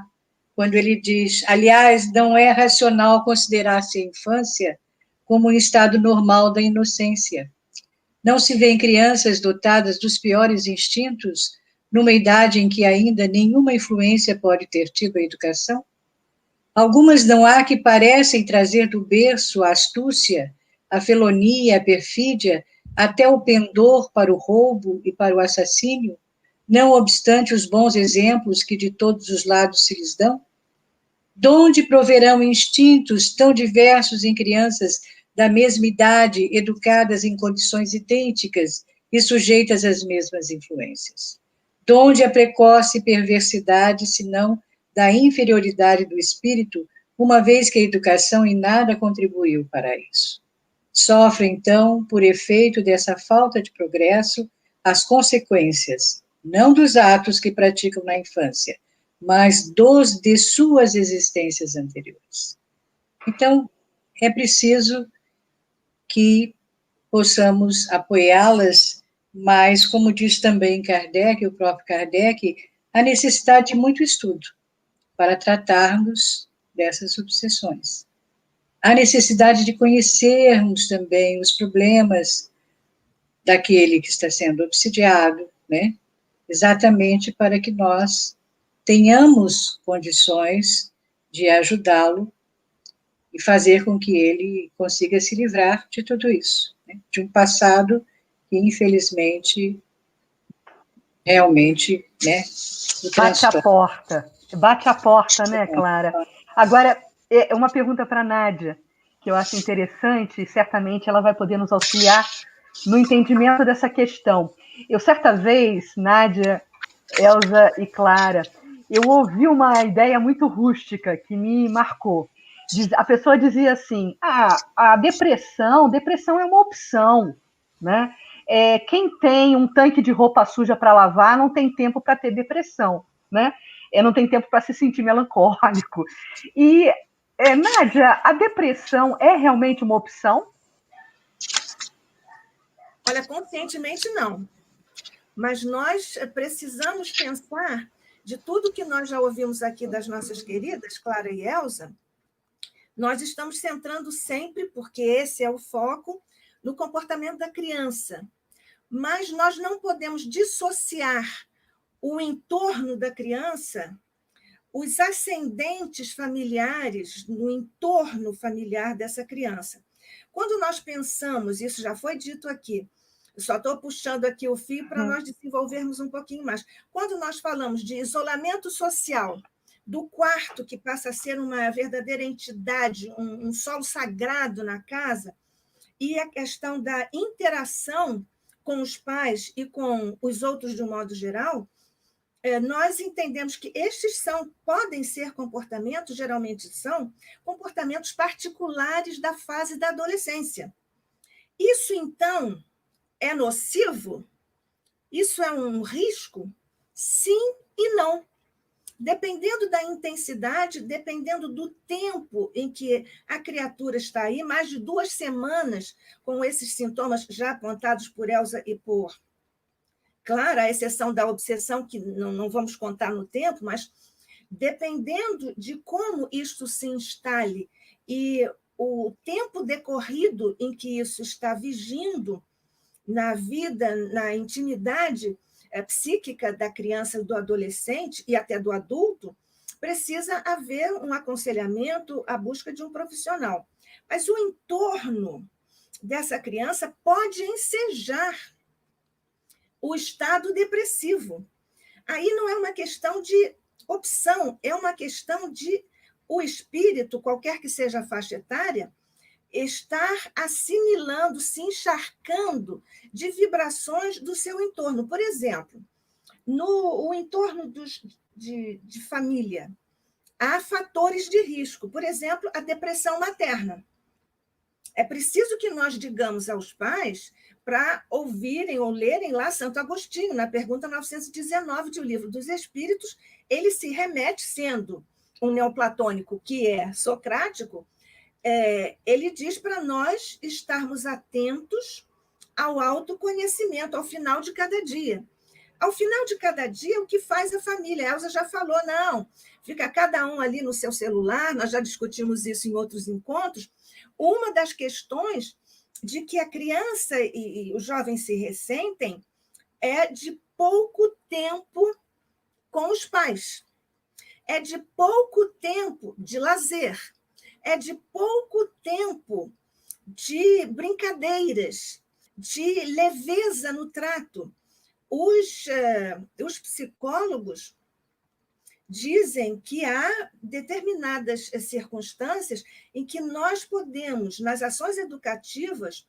Speaker 9: quando ele diz, aliás, não é racional considerar-se a infância como um estado normal da inocência. Não se vê em crianças dotadas dos piores instintos, numa idade em que ainda nenhuma influência pode ter tido a educação? Algumas não há que parecem trazer do berço a astúcia, a felonia, a perfídia, até o pendor para o roubo e para o assassínio, não obstante os bons exemplos que de todos os lados se lhes dão? Donde proverão instintos tão diversos em crianças da mesma idade, educadas em condições idênticas e sujeitas às mesmas influências? Donde a precoce perversidade, senão da inferioridade do espírito, uma vez que a educação em nada contribuiu para isso? Sofre, então, por efeito dessa falta de progresso, as consequências, não dos atos que praticam na infância, mas de suas existências anteriores. Então, é preciso que possamos apoiá-las, mas, como diz também Kardec, o próprio Kardec, a necessidade de muito estudo para tratarmos dessas obsessões. há necessidade de conhecermos também os problemas daquele que está sendo obsidiado, né? Exatamente para que nós tenhamos condições de ajudá-lo e fazer com que ele consiga se livrar de tudo isso, né? De um passado que, infelizmente, realmente, né, o transtorna.
Speaker 6: Bate a porta, né, Clara? Agora, uma pergunta para a Nádia, que eu acho interessante, e certamente ela vai poder nos auxiliar no entendimento dessa questão. Eu, certa vez, Nádia, Elza e Clara, eu ouvi uma ideia muito rústica que me marcou. A pessoa dizia assim, a depressão é uma opção, né? Quem tem um tanque de roupa suja para lavar não tem tempo para ter depressão, né? Não tem tempo para se sentir melancólico. E, Nádia, a depressão é realmente uma opção?
Speaker 8: Olha, conscientemente não. Mas nós precisamos pensar de tudo que nós já ouvimos aqui das nossas queridas, Clara e Elza, nós estamos centrando sempre, porque esse é o foco, no comportamento da criança. Mas nós não podemos dissociar o entorno da criança, os ascendentes familiares no entorno familiar dessa criança. Quando nós pensamos, isso já foi dito aqui, eu só estou puxando aqui o fio para nós desenvolvermos um pouquinho mais. Quando nós falamos de isolamento social, do quarto que passa a ser uma verdadeira entidade, um solo sagrado na casa, e a questão da interação com os pais e com os outros de um modo geral, nós entendemos que estes podem ser comportamentos, geralmente são, comportamentos particulares da fase da adolescência. Isso, então, é nocivo? Isso é um risco? Sim e não. Dependendo da intensidade, dependendo do tempo em que a criatura está aí, mais de 2 semanas com esses sintomas já apontados por Elza e por Clara, à exceção da obsessão, que não vamos contar no tempo, mas dependendo de como isto se instale e o tempo decorrido em que isso está vigindo na vida, na intimidade psíquica da criança, do adolescente e até do adulto, precisa haver um aconselhamento, a busca de um profissional. Mas o entorno dessa criança pode ensejar o estado depressivo. Aí não é uma questão de opção, é uma questão de o espírito, qualquer que seja a faixa etária, estar assimilando, se encharcando de vibrações do seu entorno. Por exemplo, no entorno de família, há fatores de risco. Por exemplo, a depressão materna. É preciso que nós digamos aos pais para ouvirem ou lerem lá Santo Agostinho, na pergunta 919 de O Livro dos Espíritos, ele se remete, sendo um neoplatônico que é socrático, ele diz para nós estarmos atentos ao autoconhecimento, ao final de cada dia. Ao final de cada dia, o que faz a família? A Elza já falou, não, fica cada um ali no seu celular, nós já discutimos isso em outros encontros. Uma das questões de que a criança e os jovens se ressentem é de pouco tempo com os pais, é de pouco tempo de lazer, é de pouco tempo de brincadeiras, de leveza no trato. Os psicólogos dizem que há determinadas circunstâncias em que nós podemos, nas ações educativas,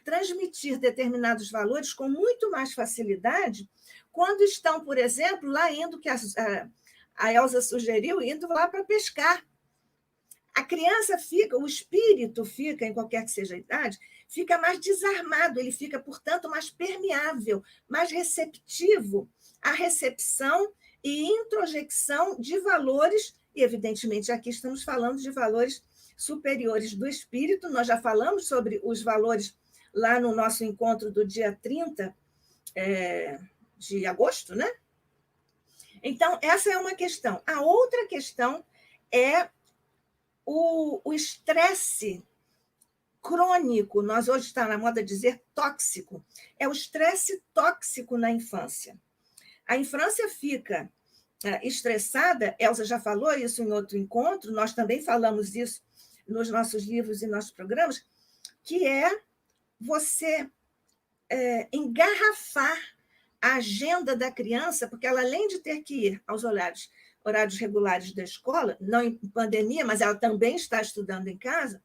Speaker 8: transmitir determinados valores com muito mais facilidade quando estão, por exemplo, lá indo, que a Elza sugeriu, indo lá para pescar. A criança fica, o espírito fica, em qualquer que seja a idade, fica mais desarmado, ele fica, portanto, mais permeável, mais receptivo à recepção e introjecção de valores, e, evidentemente, aqui estamos falando de valores superiores do espírito, nós já falamos sobre os valores lá no nosso encontro do dia 30 de agosto, né? Então, essa é uma questão. A outra questão é o estresse crônico, nós hoje está na moda dizer tóxico, é o estresse tóxico na infância. A infância fica estressada, Elza já falou isso em outro encontro, nós também falamos isso nos nossos livros e nossos programas, que é você engarrafar a agenda da criança, porque ela, além de ter que ir aos horários regulares da escola, não em pandemia, mas ela também está estudando em casa,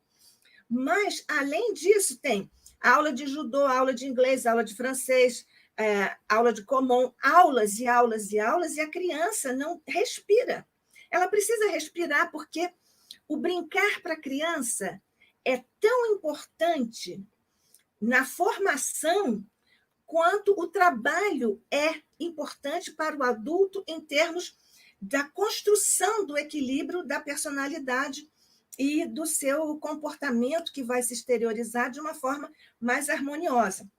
Speaker 8: mas, além disso, tem aula de judô, aula de inglês, aula de francês, aula de Kumon, aulas e aulas e aulas, e a criança não respira. Ela precisa respirar porque o brincar para a criança é tão importante na formação quanto o trabalho é importante para o adulto em termos da construção do equilíbrio da personalidade e do seu comportamento que vai se exteriorizar de uma forma mais harmoniosa.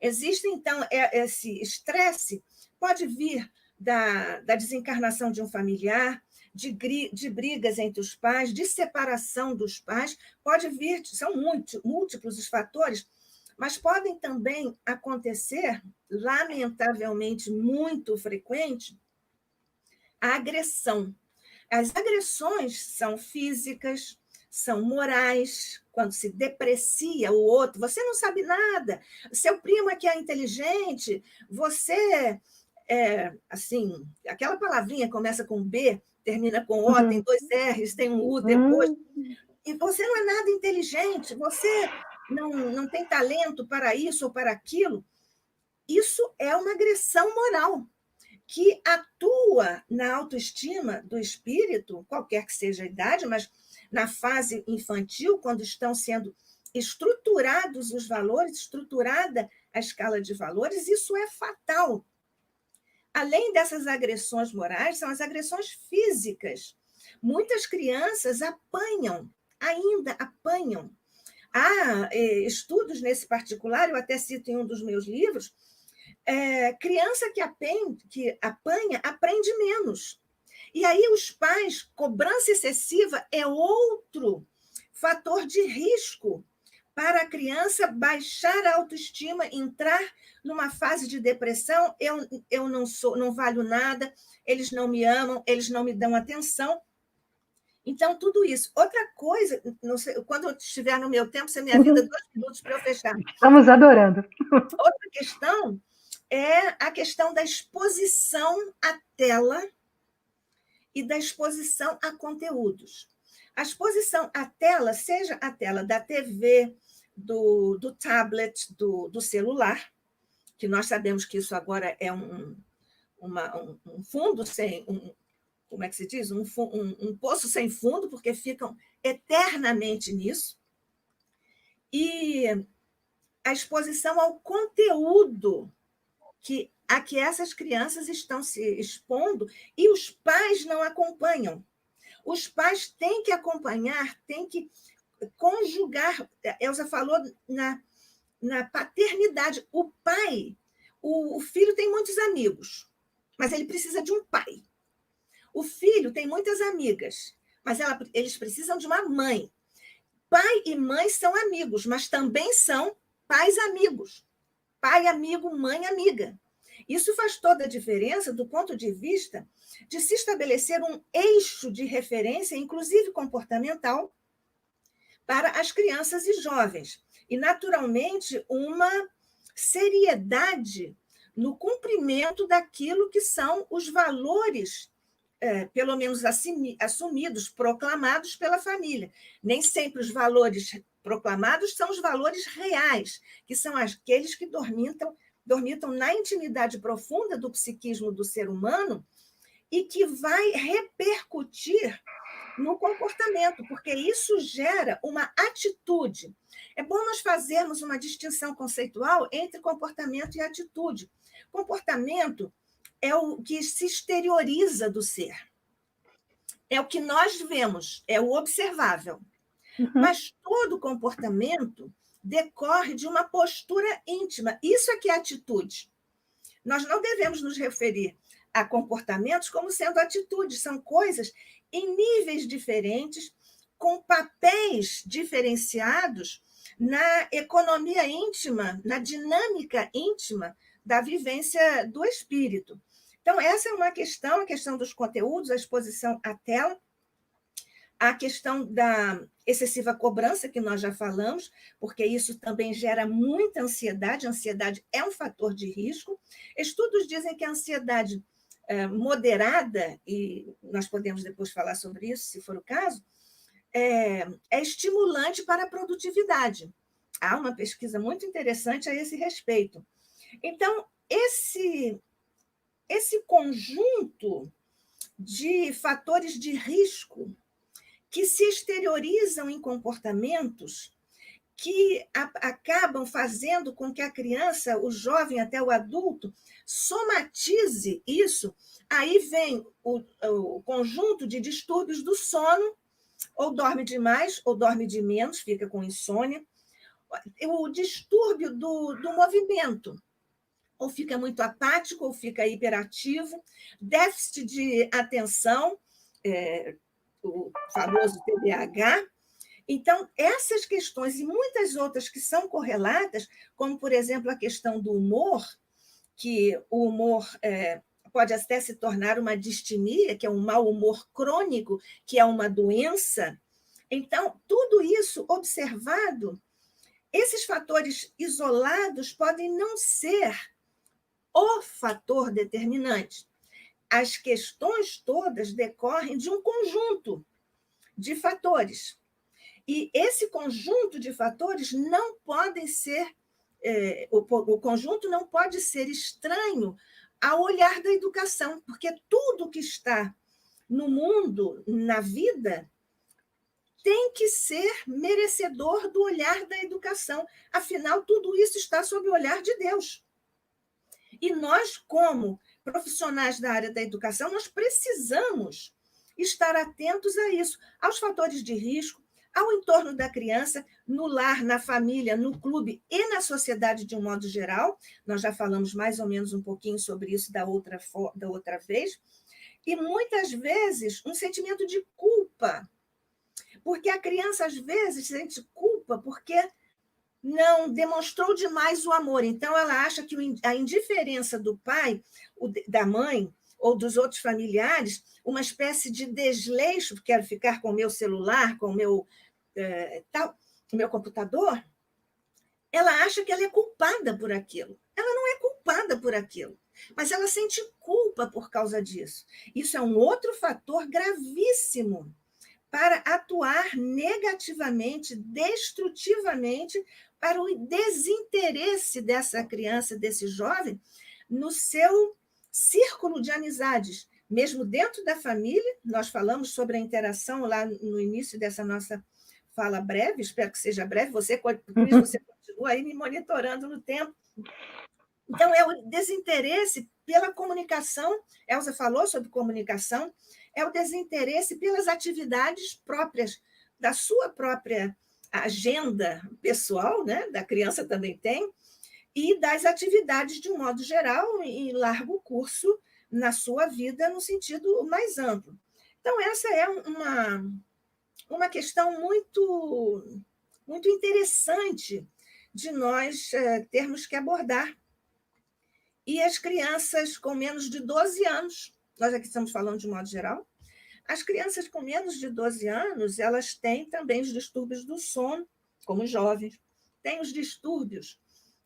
Speaker 8: Existe, então, esse estresse, pode vir da desencarnação de um familiar, de brigas entre os pais, de separação dos pais, pode vir, são múltiplos os fatores, mas podem também acontecer, lamentavelmente muito frequente, a agressão. As agressões são físicas, são morais, quando se deprecia o outro, você não sabe nada, seu primo é que é inteligente, você assim, aquela palavrinha começa com B, termina com O, tem 2 R's, tem um U depois, e você não é nada inteligente, você não tem talento para isso ou para aquilo. Isso é uma agressão moral que atua na autoestima do espírito, qualquer que seja a idade, mas na fase infantil, quando estão sendo estruturados os valores, estruturada a escala de valores, isso é fatal. Além dessas agressões morais, são as agressões físicas. Muitas crianças apanham, ainda apanham. Há estudos nesse particular, eu até cito em um dos meus livros, criança que apanha, aprende menos. E aí os pais, cobrança excessiva é outro fator de risco para a criança baixar a autoestima, entrar numa fase de depressão, eu não valho nada, eles não me amam, eles não me dão atenção. Então, tudo isso. Outra coisa, não sei, quando eu estiver no meu tempo, você me avisa 2 minutos para eu fechar.
Speaker 6: Estamos adorando.
Speaker 8: Outra questão é a questão da exposição à tela e da exposição a conteúdos. A exposição à tela, seja a tela da TV, do tablet, do celular, que nós sabemos que isso agora é um fundo sem... como é que se diz? Um poço sem fundo, porque ficam eternamente nisso. E a exposição ao conteúdo a que essas crianças estão se expondo e os pais não acompanham. Os pais têm que acompanhar, têm que conjugar. Elza falou na paternidade. O pai, o filho tem muitos amigos, mas ele precisa de um pai. O filho tem muitas amigas, mas eles precisam de uma mãe. Pai e mãe são amigos, mas também são pais amigos. Pai amigo, mãe amiga. Isso faz toda a diferença do ponto de vista de se estabelecer um eixo de referência, inclusive comportamental, para as crianças e jovens. E, naturalmente, uma seriedade no cumprimento daquilo que são os valores, pelo menos assumidos, proclamados pela família. Nem sempre os valores proclamados são os valores reais, que são aqueles que dormitam na intimidade profunda do psiquismo do ser humano e que vai repercutir no comportamento, porque isso gera uma atitude. É bom nós fazermos uma distinção conceitual entre comportamento e atitude. Comportamento é o que se exterioriza do ser. É o que nós vemos, é o observável. Mas todo comportamento decorre de uma postura íntima. Isso é que é atitude. Nós não devemos nos referir a comportamentos como sendo atitudes, são coisas em níveis diferentes, com papéis diferenciados na economia íntima, na dinâmica íntima da vivência do espírito. Então, essa é uma questão, a questão dos conteúdos, a exposição à tela, a questão da excessiva cobrança, que nós já falamos, porque isso também gera muita ansiedade. A ansiedade é um fator de risco. Estudos dizem que a ansiedade moderada, e nós podemos depois falar sobre isso, se for o caso, é estimulante para a produtividade. Há uma pesquisa muito interessante a esse respeito. Então, esse conjunto de fatores de risco que se exteriorizam em comportamentos que acabam fazendo com que a criança, o jovem, até o adulto, somatize isso. Aí vem o conjunto de distúrbios do sono, ou dorme demais, ou dorme de menos, fica com insônia. O distúrbio do movimento, ou fica muito apático, ou fica hiperativo. Déficit de atenção, o famoso TDAH. Então, essas questões e muitas outras que são correlatas, como, por exemplo, a questão do humor, que o humor pode até se tornar uma distimia, que é um mau humor crônico, que é uma doença. Então, tudo isso observado, esses fatores isolados podem não ser o fator determinante. As questões todas decorrem de um conjunto de fatores. E esse conjunto de fatores não podem ser, o conjunto não pode ser estranho ao olhar da educação, porque tudo que está no mundo, na vida, tem que ser merecedor do olhar da educação. Afinal, tudo isso está sob o olhar de Deus. E nós, como profissionais da área da educação, nós precisamos estar atentos a isso, aos fatores de risco, ao entorno da criança, no lar, na família, no clube e na sociedade de um modo geral. Nós já falamos mais ou menos um pouquinho sobre isso da outra vez. E, muitas vezes, um sentimento de culpa, porque a criança, às vezes, sente culpa porque não demonstrou demais o amor. Então, ela acha que a indiferença do pai, da mãe ou dos outros familiares, uma espécie de desleixo, quero ficar com o meu celular, com o meu computador, ela acha que ela é culpada por aquilo. Ela não é culpada por aquilo, mas ela sente culpa por causa disso. Isso é um outro fator gravíssimo para atuar negativamente, destrutivamente, para o desinteresse dessa criança, desse jovem, no seu círculo de amizades. Mesmo dentro da família, nós falamos sobre a interação lá no início dessa nossa fala breve, espero que seja breve, você continua aí me monitorando no tempo. Então, é o desinteresse pela comunicação, Elza falou sobre comunicação, é o desinteresse pelas atividades próprias, da sua própria agenda pessoal, né? Da criança também tem, e das atividades de um modo geral, em largo curso, na sua vida, no sentido mais amplo. Então, essa é uma questão muito, muito interessante de nós termos que abordar. E as crianças com menos de 12 anos, nós aqui estamos falando de modo geral, as crianças com menos de 12 anos, elas têm também os distúrbios do sono, como jovens, têm os distúrbios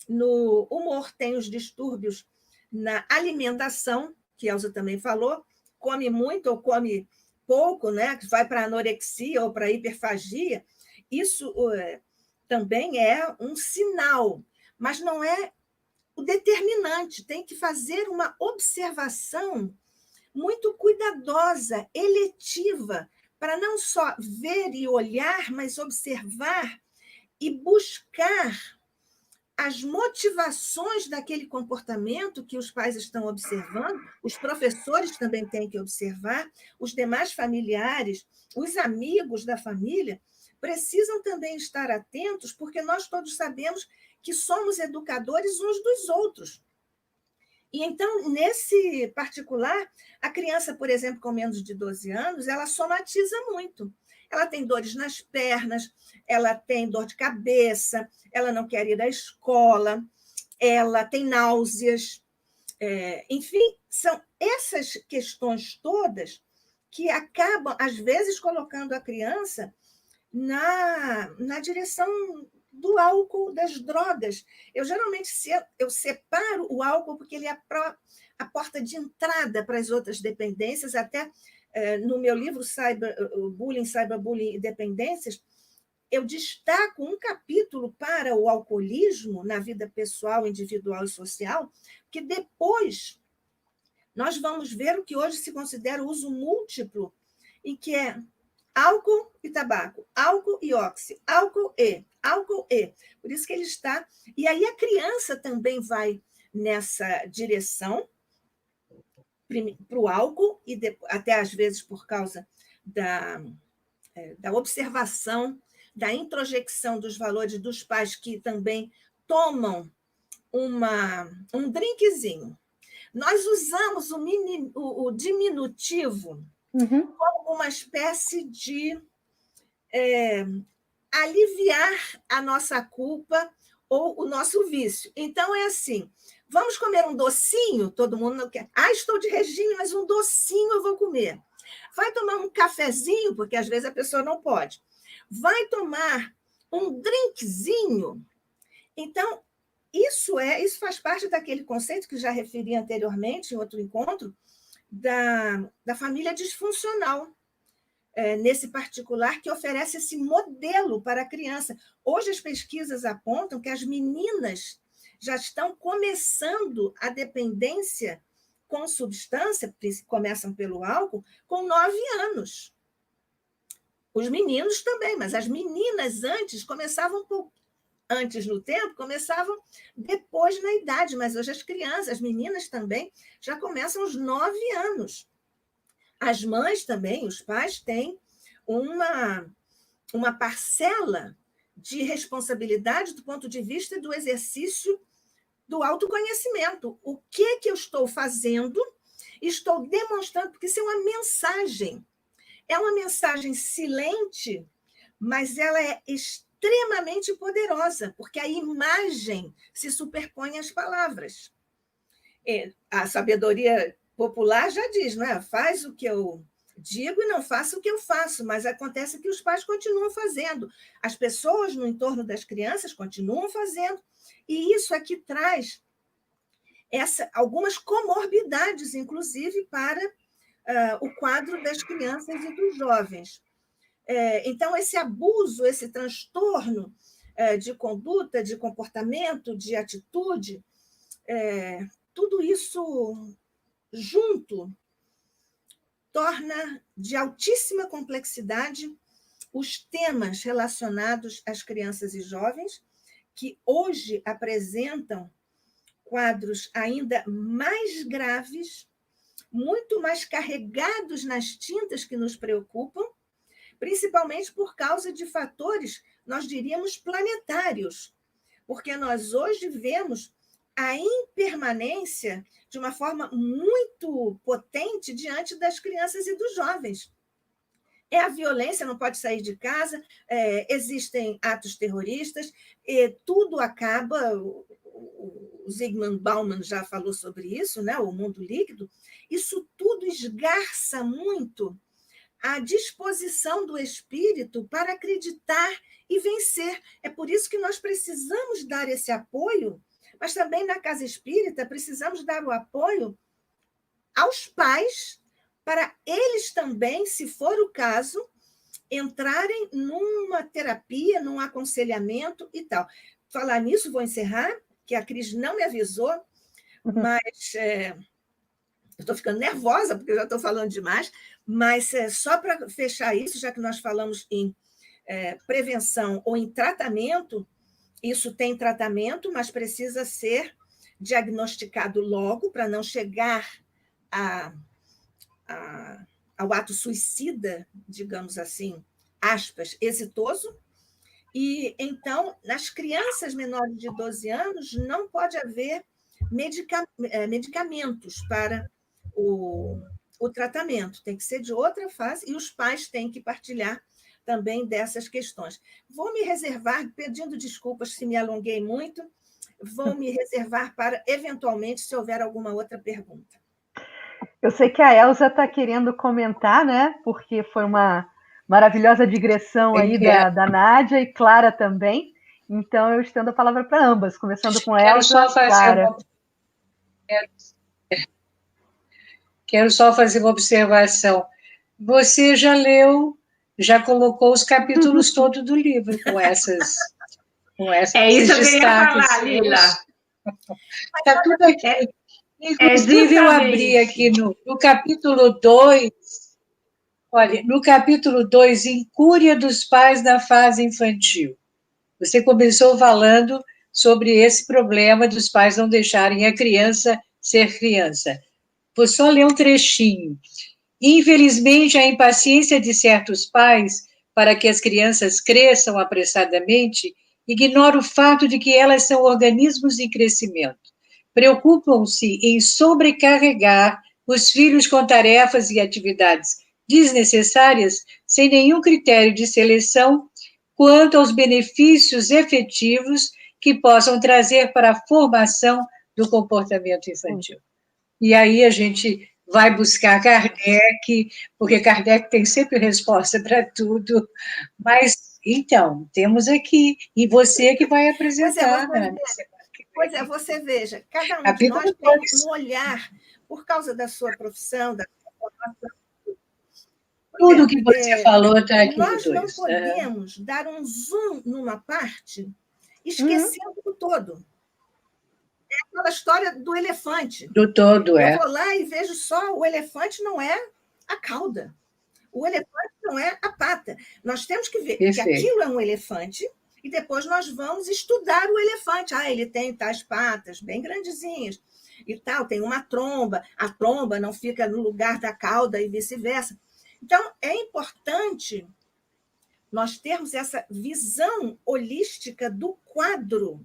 Speaker 8: no humor, têm os distúrbios na alimentação, que a Elza também falou, come muito ou come pouco, né? Vai para a anorexia ou para a hiperfagia, isso também é um sinal, mas não é o determinante, tem que fazer uma observação muito cuidadosa, eletiva, para não só ver e olhar, mas observar e buscar as motivações daquele comportamento que os pais estão observando, os professores também têm que observar, os demais familiares, os amigos da família, precisam também estar atentos, porque nós todos sabemos que somos educadores uns dos outros. E então, nesse particular, a criança, por exemplo, com menos de 12 anos, ela somatiza muito. Ela tem dores nas pernas, ela tem dor de cabeça, ela não quer ir à escola, ela tem náuseas. Enfim, são essas questões todas que acabam, às vezes, colocando a criança na direção do álcool, das drogas. Eu geralmente eu separo o álcool porque ele é a porta de entrada para as outras dependências. Até no meu livro Cyberbullying e Dependências, eu destaco um capítulo para o alcoolismo na vida pessoal, individual e social, que depois nós vamos ver o que hoje se considera o uso múltiplo, em que é álcool e tabaco, álcool e óxido, álcool e. Por isso que ele está... E aí a criança também vai nessa direção para o álcool, e até às vezes por causa da observação, da introjecção dos valores dos pais que também tomam um drinkzinho. Nós usamos o diminutivo como uma espécie de aliviar a nossa culpa ou o nosso vício. Então, é assim, vamos comer um docinho? Todo mundo não quer. Estou de regime, mas um docinho eu vou comer. Vai tomar um cafezinho, porque às vezes a pessoa não pode. Vai tomar um drinkzinho. Então, isso faz parte daquele conceito que já referi anteriormente, em outro encontro, da família disfuncional, nesse particular, que oferece esse modelo para a criança. Hoje as pesquisas apontam que as meninas já estão começando a dependência com substância, começam pelo álcool, com 9 anos. Os meninos também, mas as meninas antes no tempo, começavam depois na idade, mas hoje as crianças, as meninas também, já começam aos 9 anos. As mães também, os pais têm uma parcela de responsabilidade do ponto de vista do exercício do autoconhecimento. O que eu estou fazendo? Estou demonstrando, porque isso é uma mensagem. É uma mensagem silente, mas ela é extremamente poderosa, porque a imagem se superpõe às palavras. A sabedoria popular já diz, não é? Faz o que eu digo e não faça o que eu faço, mas acontece que os pais continuam fazendo, as pessoas no entorno das crianças continuam fazendo, e isso aqui traz algumas comorbidades, inclusive, para o quadro das crianças e dos jovens. Então, esse abuso, esse transtorno de conduta, de comportamento, de atitude, tudo isso junto torna de altíssima complexidade os temas relacionados às crianças e jovens, que hoje apresentam quadros ainda mais graves, muito mais carregados nas tintas que nos preocupam, principalmente por causa de fatores, nós diríamos, planetários, porque nós hoje vemos a impermanência de uma forma muito potente diante das crianças e dos jovens. É a violência, não pode sair de casa, existem atos terroristas, tudo acaba, o Zygmunt Bauman já falou sobre isso, né? O mundo líquido, isso tudo esgarça muito a disposição do espírito para acreditar e vencer. É por isso que nós precisamos dar esse apoio, mas também na casa espírita precisamos dar o apoio aos pais, para eles também, se for o caso, entrarem numa terapia, num aconselhamento e tal. Falar nisso, vou encerrar, que a Cris não me avisou, mas eu estou ficando nervosa, porque eu já estou falando demais, mas só para fechar isso, já que nós falamos em prevenção ou em tratamento, isso tem tratamento, mas precisa ser diagnosticado logo, para não chegar ao ato suicida, digamos assim, aspas, exitoso. E, então, nas crianças menores de 12 anos, não pode haver medicamentos para o tratamento. Tem que ser de outra fase e os pais têm que partilhar também dessas questões. Vou me reservar, pedindo desculpas se me alonguei muito, vou me reservar para, eventualmente, se houver alguma outra pergunta.
Speaker 6: Eu sei que a Elza está querendo comentar, né? Porque foi uma maravilhosa digressão aí da Nádia e Clara também. Então, eu estendo a palavra para ambas, começando com Elza e Clara.
Speaker 9: Quero só fazer uma observação. Você já leu, já colocou os capítulos todos do livro com essas
Speaker 7: É isso que eu ia
Speaker 9: destaques.
Speaker 7: falar, Lila.
Speaker 9: Está tudo aqui. Inclusive, eu abri aqui no capítulo 2, olha, no capítulo 2, Incúria dos Pais na Fase Infantil. Você começou falando sobre esse problema dos pais não deixarem a criança ser criança. Vou só ler um trechinho. Infelizmente, a impaciência de certos pais para que as crianças cresçam apressadamente ignora o fato de que elas são organismos em crescimento. Preocupam-se em sobrecarregar os filhos com tarefas e atividades desnecessárias, sem nenhum critério de seleção quanto aos benefícios efetivos que possam trazer para a formação do comportamento infantil. E aí a gente vai buscar Kardec, porque Kardec tem sempre resposta para tudo, mas, então, temos aqui, e você que vai apresentar.
Speaker 8: Pois é, você veja, cada um de nós tem um olhar, por causa da sua profissão, da sua formação.
Speaker 9: Tudo que você falou está aqui.
Speaker 8: Nós não podemos dar um zoom numa parte, esquecendo do todo. É aquela história do elefante.
Speaker 9: Do todo,
Speaker 8: Eu vou lá e vejo só o elefante, não é a cauda. O elefante não é a pata. Nós temos que ver que aquilo é um elefante e depois nós vamos estudar o elefante. Ah, ele tem tais patas bem grandezinhas e tal, tem uma tromba. A tromba não fica no lugar da cauda e vice-versa. Então, é importante nós termos essa visão holística do quadro,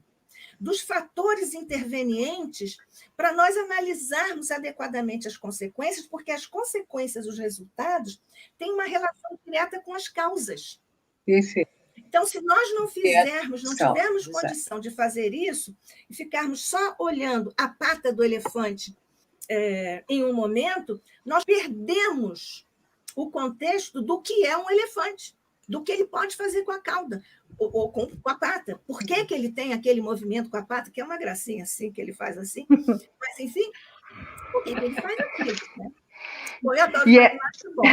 Speaker 8: dos fatores intervenientes, para nós analisarmos adequadamente as consequências, porque as consequências, os resultados, têm uma relação direta com as causas.
Speaker 9: Perfeito.
Speaker 8: Então, se nós não fizermos, não tivermos condição de fazer isso, e ficarmos só olhando a pata do elefante em um momento, nós perdemos o contexto do que é um elefante, do que ele pode fazer com a cauda ou com a pata. Por que que ele tem aquele movimento com a pata, que é uma gracinha assim, que ele faz assim, mas, enfim, por que ele faz aquilo? Né? Bom, eu adoro acho bom.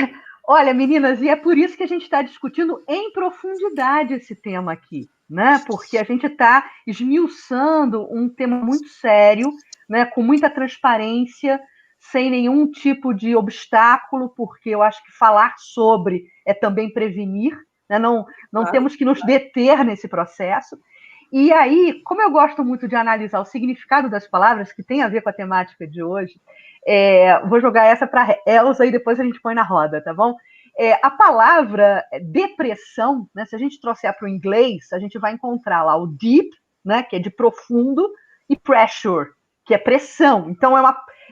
Speaker 6: Olha, meninas, e é por isso que a gente está discutindo em profundidade esse tema aqui, né? Porque a gente está esmiuçando um tema muito sério, né? Com muita transparência, sem nenhum tipo de obstáculo, porque eu acho que falar sobre é também prevenir, né? Não temos que nos deter nesse processo. E aí, como eu gosto muito de analisar o significado das palavras, que tem a ver com a temática de hoje, vou jogar essa para a Elza e depois a gente põe na roda, tá bom? A palavra depressão, né, se a gente trouxer para o inglês, a gente vai encontrar lá o deep, né, que é de profundo, e pressure, que é pressão. Então,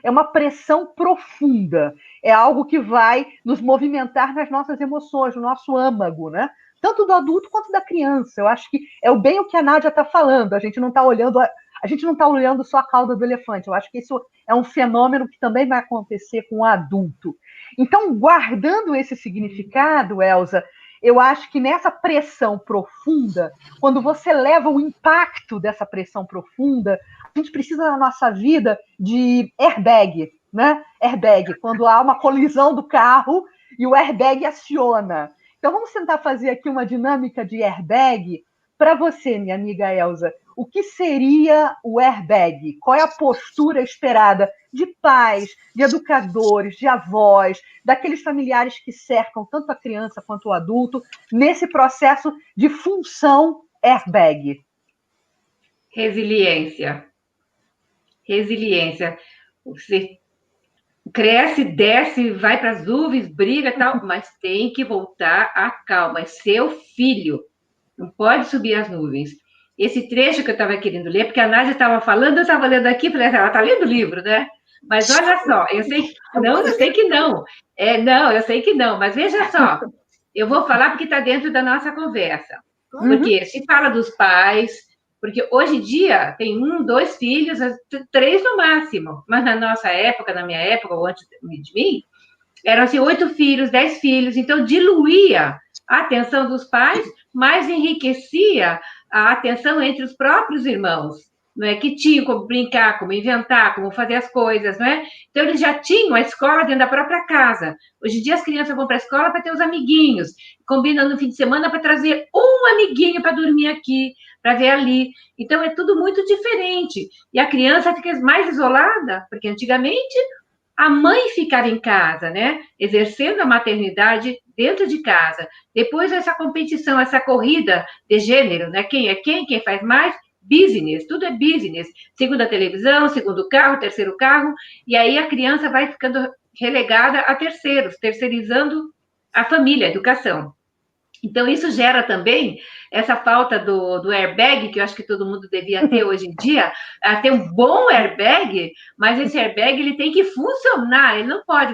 Speaker 6: é uma pressão profunda. É algo que vai nos movimentar nas nossas emoções, no nosso âmago, né? Tanto do adulto quanto da criança. Eu acho que é bem o que a Nádia está falando. A gente não está olhando só a cauda do elefante. Eu acho que isso é um fenômeno que também vai acontecer com o adulto. Então, guardando esse significado, Elza, eu acho que nessa pressão profunda, quando você leva o impacto dessa pressão profunda, a gente precisa na nossa vida de airbag, né? Airbag, quando há uma colisão do carro e o airbag aciona. Então, vamos tentar fazer aqui uma dinâmica de airbag para você, minha amiga Elza. O que seria o airbag? Qual é a postura esperada de pais, de educadores, de avós, daqueles familiares que cercam tanto a criança quanto o adulto nesse processo de função airbag?
Speaker 7: Resiliência. Resiliência. Você cresce, desce, vai para as nuvens, briga e tal, mas tem que voltar à calma. É seu filho. Não pode subir as nuvens. esse trecho que eu estava querendo ler, porque a Nádia estava falando, eu estava lendo aqui, falei, ela está lendo o livro, né? Mas olha só, eu sei que não, eu sei que não. Não, eu sei que não, mas veja só, eu vou falar porque está dentro da nossa conversa. Porque se fala dos pais, porque hoje em dia tem 1, 2 filhos, 3 no máximo, mas na nossa época, na minha época, ou antes de mim, eram assim 8 filhos, 10 filhos, então diluía a atenção dos pais, mas enriquecia a atenção entre os próprios irmãos, não é? Que tinham como brincar, como inventar, como fazer as coisas, não é? Então, eles já tinham a escola dentro da própria casa. Hoje em dia, as crianças vão para a escola para ter os amiguinhos, combinam no fim de semana para trazer um amiguinho para dormir aqui, para ver ali. Então, é tudo muito diferente. E a criança fica mais isolada, porque antigamente a mãe ficava em casa, né? Exercendo a maternidade dentro de casa. Depois, essa competição, essa corrida de gênero, né? Quem é quem faz mais? Business, tudo é business. Segundo a televisão, segundo carro, terceiro carro, e aí a criança vai ficando relegada a terceiros, terceirizando a família, a educação. Então, isso gera também essa falta do airbag, que eu acho que todo mundo devia ter hoje em dia, ter um bom airbag, mas esse airbag ele tem que funcionar, ele não pode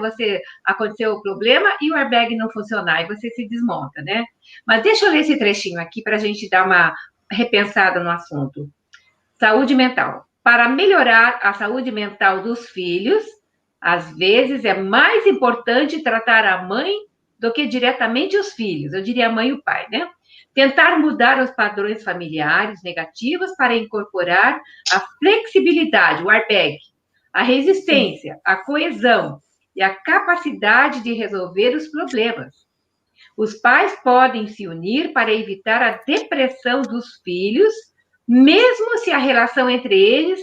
Speaker 7: acontecer o problema e o airbag não funcionar, e você se desmonta, né? Mas deixa eu ler esse trechinho aqui para a gente dar uma repensada no assunto. Saúde mental. Para melhorar a saúde mental dos filhos, às vezes é mais importante tratar a mãe do que diretamente os filhos, eu diria a mãe e o pai, né? Tentar mudar os padrões familiares negativos para incorporar a flexibilidade, o airbag, a resistência, a coesão e a capacidade de resolver os problemas. Os pais podem se unir para evitar a depressão dos filhos, mesmo se a relação entre eles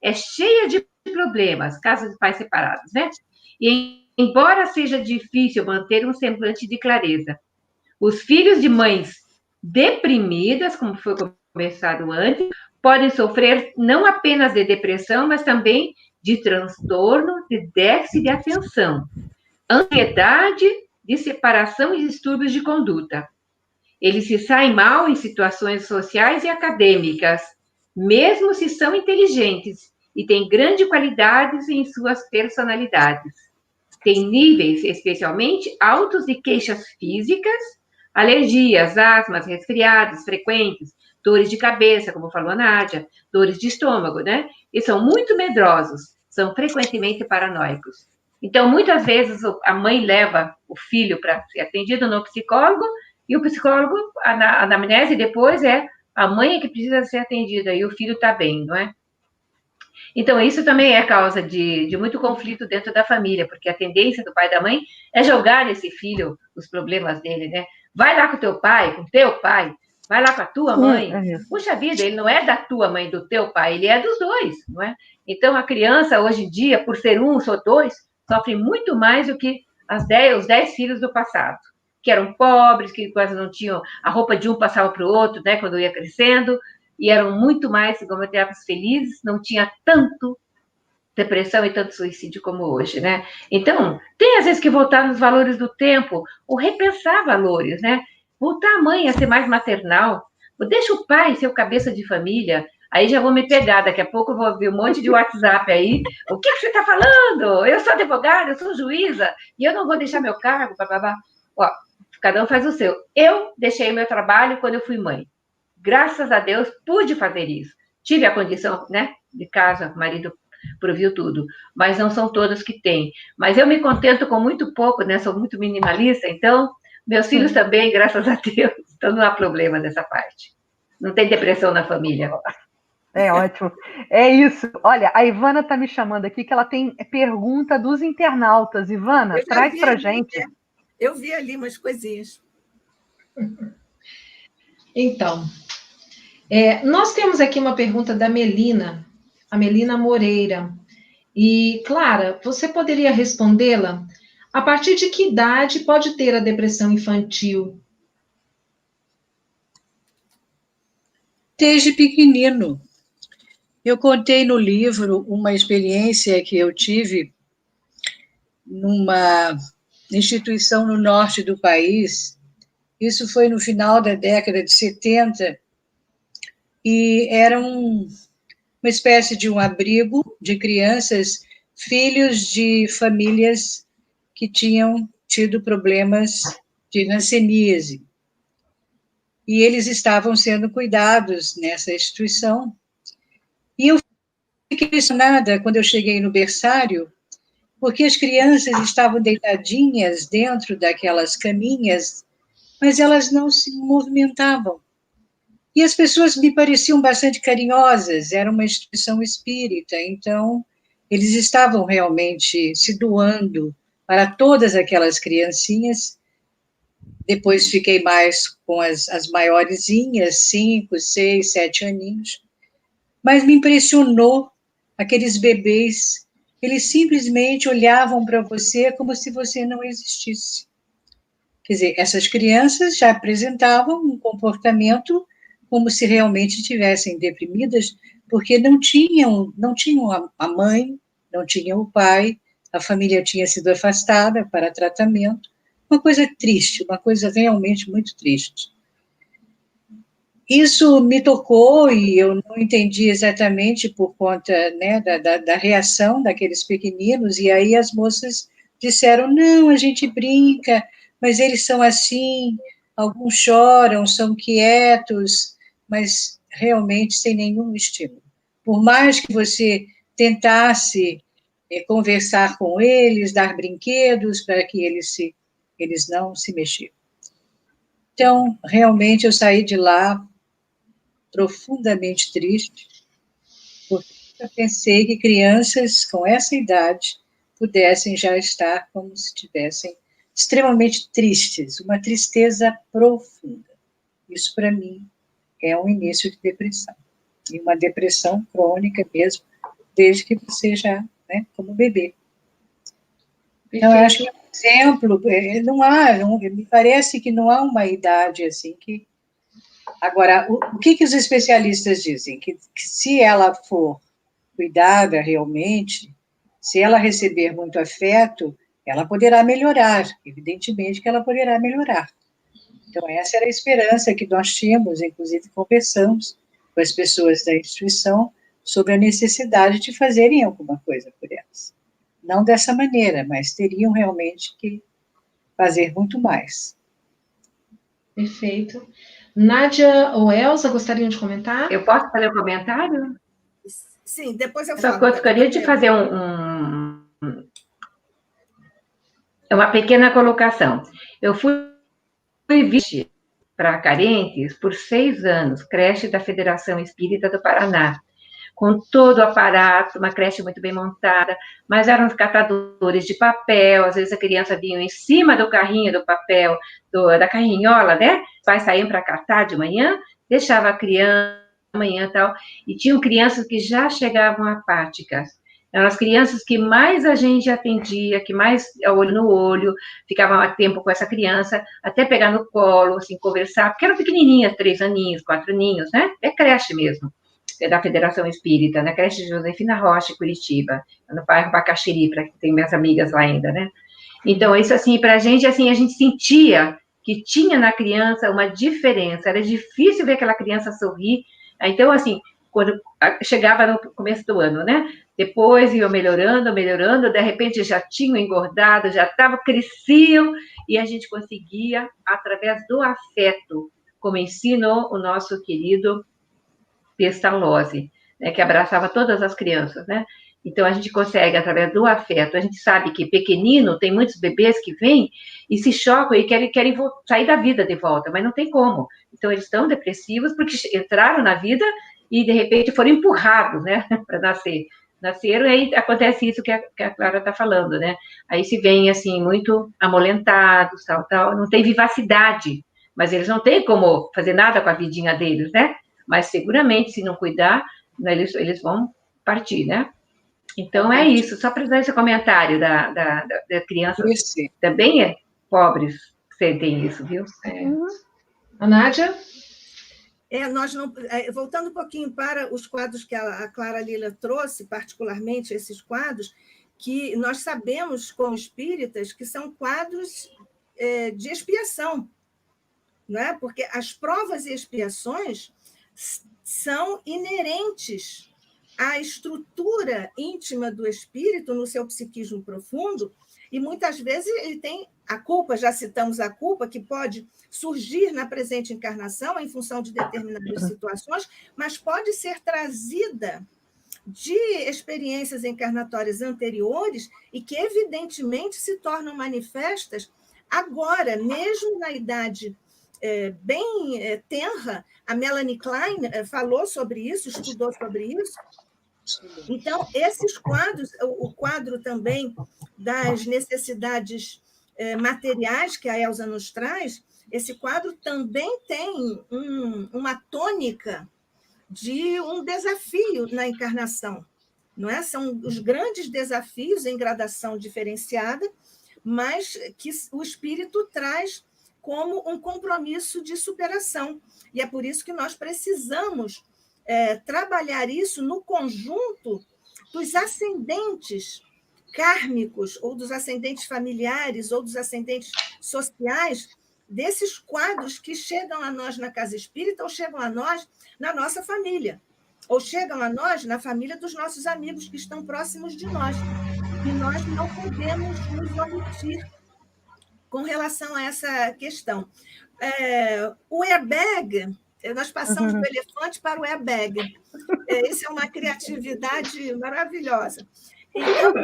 Speaker 7: é cheia de problemas, casos de pais separados, né? E embora seja difícil manter um semblante de clareza, os filhos de mães deprimidas, como foi conversado antes, podem sofrer não apenas de depressão, mas também de transtorno de déficit de atenção, ansiedade, de separação e distúrbios de conduta. Eles se saem mal em situações sociais e acadêmicas, mesmo se são inteligentes e têm grandes qualidades em suas personalidades. Tem níveis especialmente altos de queixas físicas, alergias, asmas, resfriados frequentes, dores de cabeça, como falou a Nádia, dores de estômago, né? E são muito medrosos, são frequentemente paranoicos. Então, muitas vezes, a mãe leva o filho para ser atendido no psicólogo, e o psicólogo, a anamnese depois é a mãe que precisa ser atendida, e o filho está bem, não é? Então, isso também é causa de muito conflito dentro da família, porque a tendência do pai e da mãe é jogar nesse filho os problemas dele, né? Vai lá com teu pai, com teu pai, vai lá com a tua mãe. Puxa vida, ele não é da tua mãe, do teu pai, ele é dos dois, não é? Então, a criança, hoje em dia, por ser um, só dois, sofre muito mais do que os 10 filhos do passado, que eram pobres, que quase não tinham, a roupa de um passava para o outro, né, quando ia crescendo, e eram muito mais, como épocas felizes, não tinha tanto depressão e tanto suicídio como hoje, né? Então, tem às vezes que voltar nos valores do tempo, ou repensar valores, né? Voltar a mãe a ser mais maternal, ou deixa o pai ser o cabeça de família. Aí já vou me pegar, daqui a pouco eu vou ver um monte de WhatsApp aí. O que você está falando? Eu sou advogada, eu sou juíza, e eu não vou deixar meu cargo, babá. Ó, cada um faz o seu. Eu deixei o meu trabalho quando eu fui mãe. Graças a Deus, pude fazer isso. Tive a condição, né, de casa, o marido proviu tudo, mas não são todas que têm. Mas eu me contento com muito pouco, né, sou muito minimalista, então, meus filhos também, graças a Deus, então não há problema nessa parte. Não tem depressão na família.
Speaker 6: É ótimo. É isso. Olha, a Ivana está me chamando aqui, que ela tem pergunta dos internautas. Ivana, traz para a gente.
Speaker 8: Eu vi ali umas coisinhas.
Speaker 5: Então, nós temos aqui uma pergunta da Melina, a Melina Moreira. E, Clara, você poderia respondê-la? A partir de que idade pode ter a depressão infantil?
Speaker 9: Desde pequenino. Eu contei no livro uma experiência que eu tive numa instituição no norte do país. Isso foi no final da década de 70, e era uma espécie de um abrigo de crianças, filhos de famílias que tinham tido problemas de hanseníase. E eles estavam sendo cuidados nessa instituição. E eu fiquei impressionada quando eu cheguei no berçário, porque as crianças estavam deitadinhas dentro daquelas caminhas, mas elas não se movimentavam. E as pessoas me pareciam bastante carinhosas, era uma instituição espírita, então eles estavam realmente se doando para todas aquelas criancinhas. Depois fiquei mais com as maiorzinhas, 5, 6, 7 aninhos, mas me impressionou aqueles bebês, eles simplesmente olhavam para você como se você não existisse. Quer dizer, essas crianças já apresentavam um comportamento como se realmente estivessem deprimidas, porque não tinham a mãe, não tinham o pai, a família tinha sido afastada para tratamento. Uma coisa triste, uma coisa realmente muito triste. Isso me tocou e eu não entendi exatamente por conta, né, da reação daqueles pequeninos, e aí as moças disseram, não, a gente brinca, mas eles são assim, alguns choram, são quietos, mas realmente sem nenhum estímulo. Por mais que você tentasse conversar com eles, dar brinquedos para que eles não se mexiam. Então, realmente, eu saí de lá profundamente triste, porque eu pensei que crianças com essa idade pudessem já estar como se estivessem extremamente tristes, uma tristeza profunda. Isso, para mim, é um início de depressão, e uma depressão crônica mesmo, desde que você já, né, como bebê. Então, eu acho que, por exemplo, me parece que não há uma idade assim que... Agora, o que os especialistas dizem? Que se ela for cuidada realmente, se ela receber muito afeto, ela poderá melhorar, evidentemente que ela poderá melhorar. Então, essa era a esperança que nós tínhamos, inclusive conversamos com as pessoas da instituição sobre a necessidade de fazerem alguma coisa por elas. Não dessa maneira, mas teriam realmente que fazer muito mais.
Speaker 5: Perfeito. Nádia ou Elza, gostariam de comentar?
Speaker 7: Eu posso fazer um comentário?
Speaker 8: Sim, depois eu
Speaker 7: Só
Speaker 8: falo.
Speaker 7: que eu gostaria de fazer uma pequena colocação. Eu fui vice para carentes por 6 anos, creche da Federação Espírita do Paraná, com todo o aparato, uma creche muito bem montada, mas eram os catadores de papel, às vezes a criança vinha em cima do carrinho do papel, da carrinhola, né? Os pais saíam para catar de manhã, deixava a criança amanhã e tal, e tinham crianças que já chegavam apáticas. Eram as crianças que mais a gente atendia, que mais olho no olho, ficavam a tempo com essa criança, até pegar no colo, assim, conversar, porque eram pequenininhas, 3 aninhos, 4 aninhos, né? É creche mesmo, é da Federação Espírita, na creche de Josefina Rocha, Curitiba, no bairro Bacaxiri, para que tem minhas amigas lá ainda, né? Então, isso, assim, para a gente sentia que tinha na criança uma diferença, era difícil ver aquela criança sorrir. Então, assim, quando chegava no começo do ano, né? Depois iam melhorando, de repente já tinham engordado, cresciam, e a gente conseguia, através do afeto, como ensinou o nosso querido Pestalozzi, né, que abraçava todas as crianças, né? Então, a gente consegue, através do afeto, a gente sabe que pequenino, tem muitos bebês que vêm e se chocam e querem sair da vida de volta, mas não tem como. Então, eles estão depressivos porque entraram na vida e, de repente, foram empurrados, né, para nascer. Nasceram, e aí acontece isso que a Clara está falando, né? Aí se vem, assim, muito amolentados, tal, não tem vivacidade, mas eles não têm como fazer nada com a vidinha deles, né? Mas, seguramente, se não cuidar, né, eles vão partir, né? Então, é isso. Só para dar esse comentário da criança também pobres sentem isso, viu?
Speaker 5: A Nádia?
Speaker 8: Nós não, voltando um pouquinho para os quadros que a Clara Lila trouxe, particularmente esses quadros, que nós sabemos, como espíritas, que são quadros de expiação, não é? Porque as provas e expiações são inerentes à estrutura íntima do espírito, no seu psiquismo profundo, e muitas vezes ele tem a culpa, já citamos a culpa, que pode surgir na presente encarnação em função de determinadas situações, mas pode ser trazida de experiências encarnatórias anteriores e que, evidentemente, se tornam manifestas agora, mesmo na idade bem tenra. A Melanie Klein falou sobre isso, estudou sobre isso. Então, esses quadros, o quadro também das necessidades materiais que a Elza nos traz, esse quadro também tem uma tônica de um desafio na encarnação, não é? São os grandes desafios em gradação diferenciada, mas que o espírito traz como um compromisso de superação. E é por isso que nós precisamos trabalhar isso no conjunto dos ascendentes kármicos, ou dos ascendentes familiares, ou dos ascendentes sociais, desses quadros que chegam a nós na casa espírita, ou chegam a nós na nossa família, ou chegam a nós na família dos nossos amigos que estão próximos de nós. E nós não podemos nos omitir com relação a essa questão. O airbag, nós passamos do elefante para o airbag. Isso é uma criatividade maravilhosa. Então,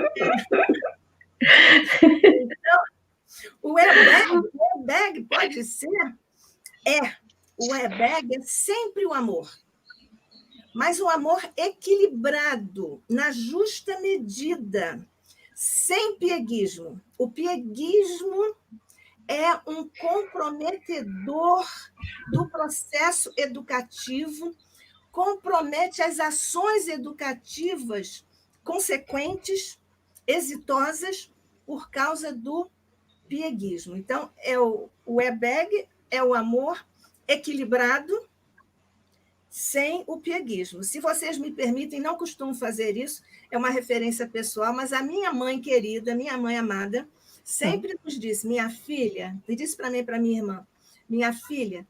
Speaker 8: o airbag pode ser, o airbag é sempre o amor, mas o amor equilibrado, na justa medida, sem pieguismo. O pieguismo é um comprometedor do processo educativo, compromete as ações educativas consequentes, exitosas, por causa do pieguismo. Então, o airbag é o amor equilibrado, sem o pieguismo. Se vocês me permitem, não costumo fazer isso, é uma referência pessoal, mas a minha mãe querida, minha mãe amada, sempre nos disse, minha filha, e disse para mim e para minha irmã, minha filha,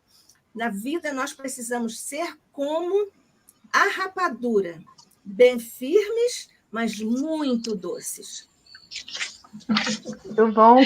Speaker 8: na vida nós precisamos ser como a rapadura, bem firmes, mas muito doces.
Speaker 6: Muito bom.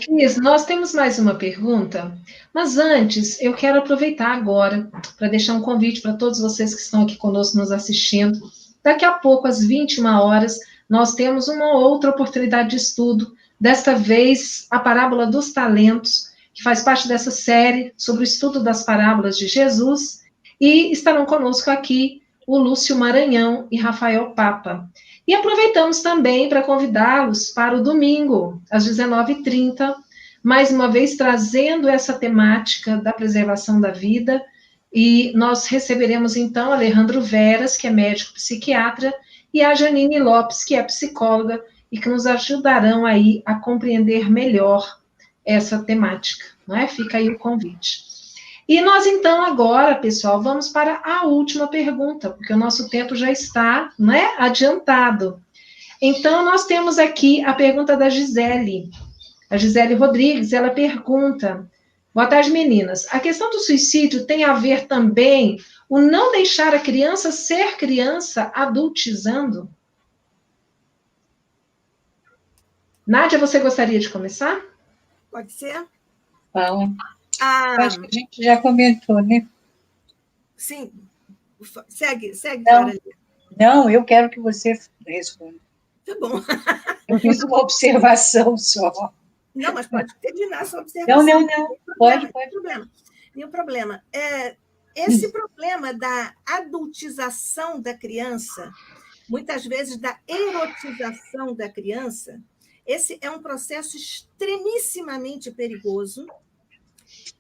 Speaker 5: Cris, nós temos mais uma pergunta, mas antes eu quero aproveitar agora para deixar um convite para todos vocês que estão aqui conosco nos assistindo. Daqui a pouco, às 21 horas, nós temos uma outra oportunidade de estudo, desta vez a Parábola dos Talentos, que faz parte dessa série sobre o estudo das parábolas de Jesus, e estarão conosco aqui o Lúcio Maranhão e Rafael Papa. E aproveitamos também para convidá-los para o domingo, às 19h30, mais uma vez trazendo essa temática da preservação da vida, e nós receberemos então Alejandro Veras, que é médico psiquiatra, e a Janine Lopes, que é psicóloga, e que nos ajudarão aí a compreender melhor essa temática, não é? Fica aí o convite. E nós, então, agora, pessoal, vamos para a última pergunta, porque o nosso tempo já está, né, adiantado. Então, nós temos aqui a pergunta da Gisele. A Gisele Rodrigues, ela pergunta, boa tarde, meninas, a questão do suicídio tem a ver também o não deixar a criança ser criança adultizando? Nádia, você gostaria de começar?
Speaker 8: Pode ser?
Speaker 9: Bom, acho que a gente já comentou, né?
Speaker 8: Sim. Segue, Clara.
Speaker 9: Não, eu quero que você responda.
Speaker 8: Tá bom.
Speaker 9: Eu fiz uma observação só.
Speaker 8: Não, mas pode terminar a sua observação.
Speaker 9: Não. Pode.
Speaker 8: Nenhum problema. Esse problema da adultização da criança, muitas vezes da erotização da criança, esse é um processo extremissimamente perigoso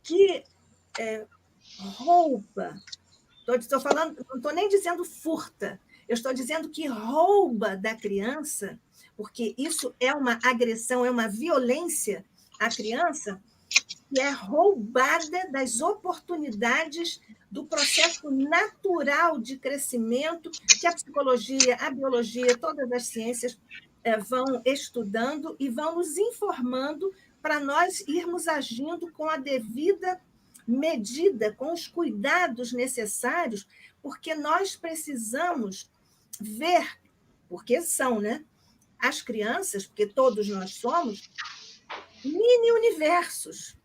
Speaker 8: que rouba. Estou falando, não estou nem dizendo furta, eu estou dizendo que rouba da criança, porque isso é uma agressão, é uma violência à criança, que é roubada das oportunidades do processo natural de crescimento que a psicologia, a biologia, todas as ciências vão estudando e vão nos informando para nós irmos agindo com a devida medida, com os cuidados necessários, porque nós precisamos ver, porque são, né? As crianças, porque todos nós somos, mini-universos,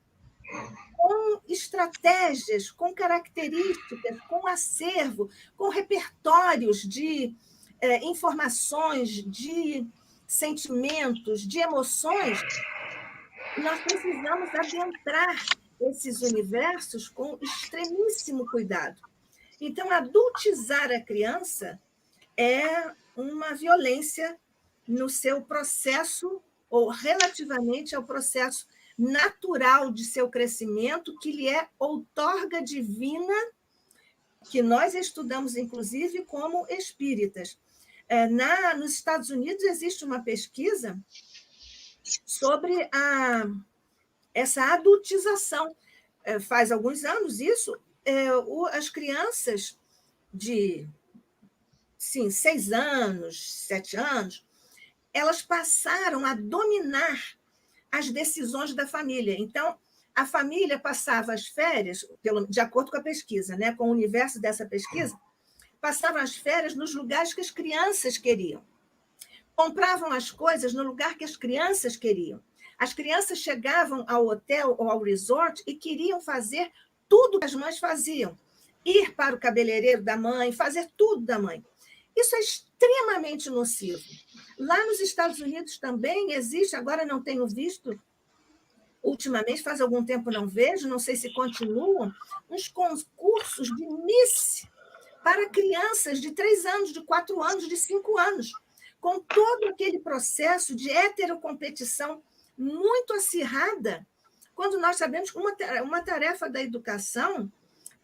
Speaker 8: com estratégias, com características, com acervo, com repertórios de informações, de sentimentos, de emoções. Nós precisamos adentrar esses universos com extremíssimo cuidado. Então, adultizar a criança é uma violência no seu processo, ou relativamente ao processo natural de seu crescimento, que lhe é outorga divina, que nós estudamos, inclusive, como espíritas. Nos Estados Unidos existe uma pesquisa sobre essa adultização. Faz alguns anos isso, as crianças de 6 anos, 7 anos, elas passaram a dominar as decisões da família. Então, a família passava as férias, de acordo com a pesquisa, né, com o universo dessa pesquisa, passavam as férias nos lugares que as crianças queriam. Compravam as coisas no lugar que as crianças queriam. As crianças chegavam ao hotel ou ao resort e queriam fazer tudo que as mães faziam. Ir para o cabeleireiro da mãe, fazer tudo da mãe. Isso é extremamente nocivo. Lá nos Estados Unidos também existe, agora não tenho visto, ultimamente, faz algum tempo não vejo, não sei se continuam, uns concursos de Miss para crianças de 3 anos, de 4 anos, de 5 anos, com todo aquele processo de heterocompetição muito acirrada, quando nós sabemos que uma tarefa da educação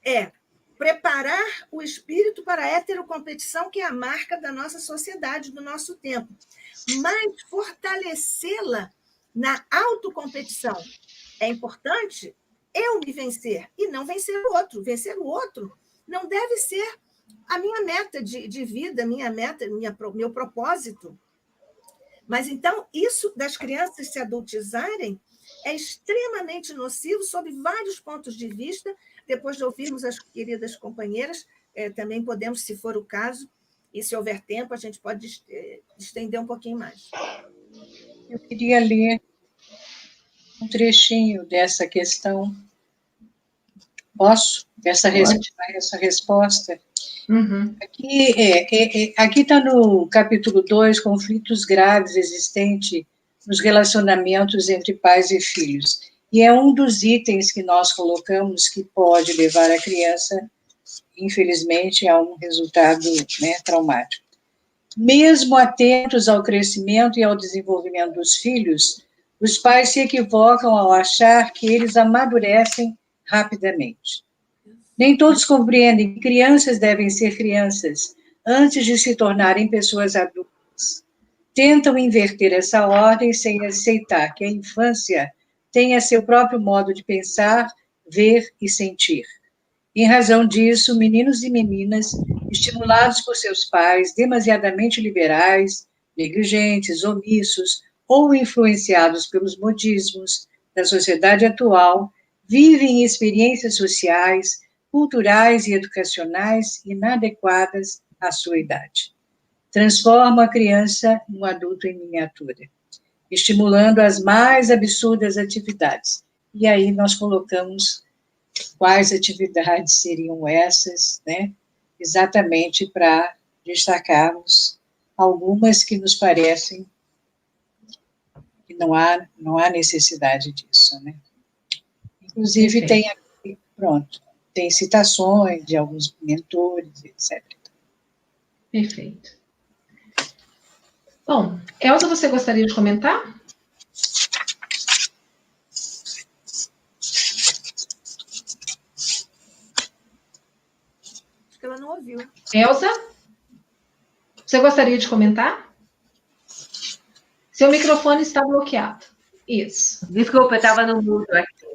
Speaker 8: é preparar o espírito para a heterocompetição, que é a marca da nossa sociedade, do nosso tempo, mas fortalecê-la na autocompetição. É importante eu me vencer e não vencer o outro. Vencer o outro não deve ser a minha meta de vida, minha meta, meu propósito. Mas, então, isso das crianças se adultizarem é extremamente nocivo sob vários pontos de vista. Depois de ouvirmos as queridas companheiras, também podemos, se for o caso, e se houver tempo, a gente pode estender um pouquinho mais.
Speaker 9: Eu queria ler um trechinho dessa questão. Posso? Essa resposta?
Speaker 5: Uhum.
Speaker 9: Aqui está no capítulo 2, conflitos graves existentes nos relacionamentos entre pais e filhos. E é um dos itens que nós colocamos que pode levar a criança, infelizmente, a um resultado, né, traumático. Mesmo atentos ao crescimento e ao desenvolvimento dos filhos, os pais se equivocam ao achar que eles amadurecem rapidamente. Nem todos compreendem que crianças devem ser crianças antes de se tornarem pessoas adultas. Tentam inverter essa ordem sem aceitar que a infância tenha seu próprio modo de pensar, ver e sentir. Em razão disso, meninos e meninas, estimulados por seus pais, demasiadamente liberais, negligentes, omissos ou influenciados pelos modismos da sociedade atual, vivem experiências sociais, culturais e educacionais inadequadas à sua idade. Transforma a criança num adulto em miniatura, estimulando as mais absurdas atividades. E aí nós colocamos quais atividades seriam essas, né? Exatamente para destacarmos algumas que nos parecem que não há necessidade disso, né? Inclusive tem aqui, tem citações de alguns mentores, etc.
Speaker 5: Perfeito. Bom, Elza, você gostaria de comentar?
Speaker 8: Acho que ela não ouviu.
Speaker 5: Elza, você gostaria de comentar? Seu microfone está bloqueado. Isso.
Speaker 7: Desculpa, eu estava no mudo aqui.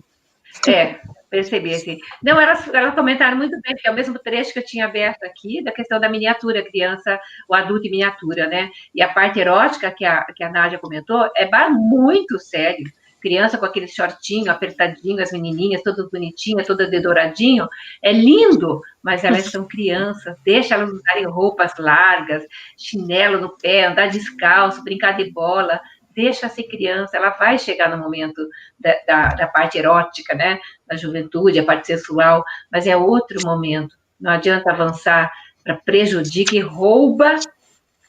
Speaker 7: Percebi, assim. Não, elas comentaram muito bem, porque é o mesmo trecho que eu tinha aberto aqui, da questão da miniatura, criança, o adulto em miniatura, né? E a parte erótica que a Nádia comentou é muito sério. criança com aquele shortinho apertadinho, as menininhas todas bonitinhas, todas dedouradinho, é lindo, mas elas são crianças, deixa elas usarem roupas largas, chinelo no pé, andar descalço, brincar de bola, deixa ser criança, ela vai chegar no momento da parte erótica, né, da juventude, a parte sexual, mas é outro momento, não adianta avançar para prejudicar e rouba,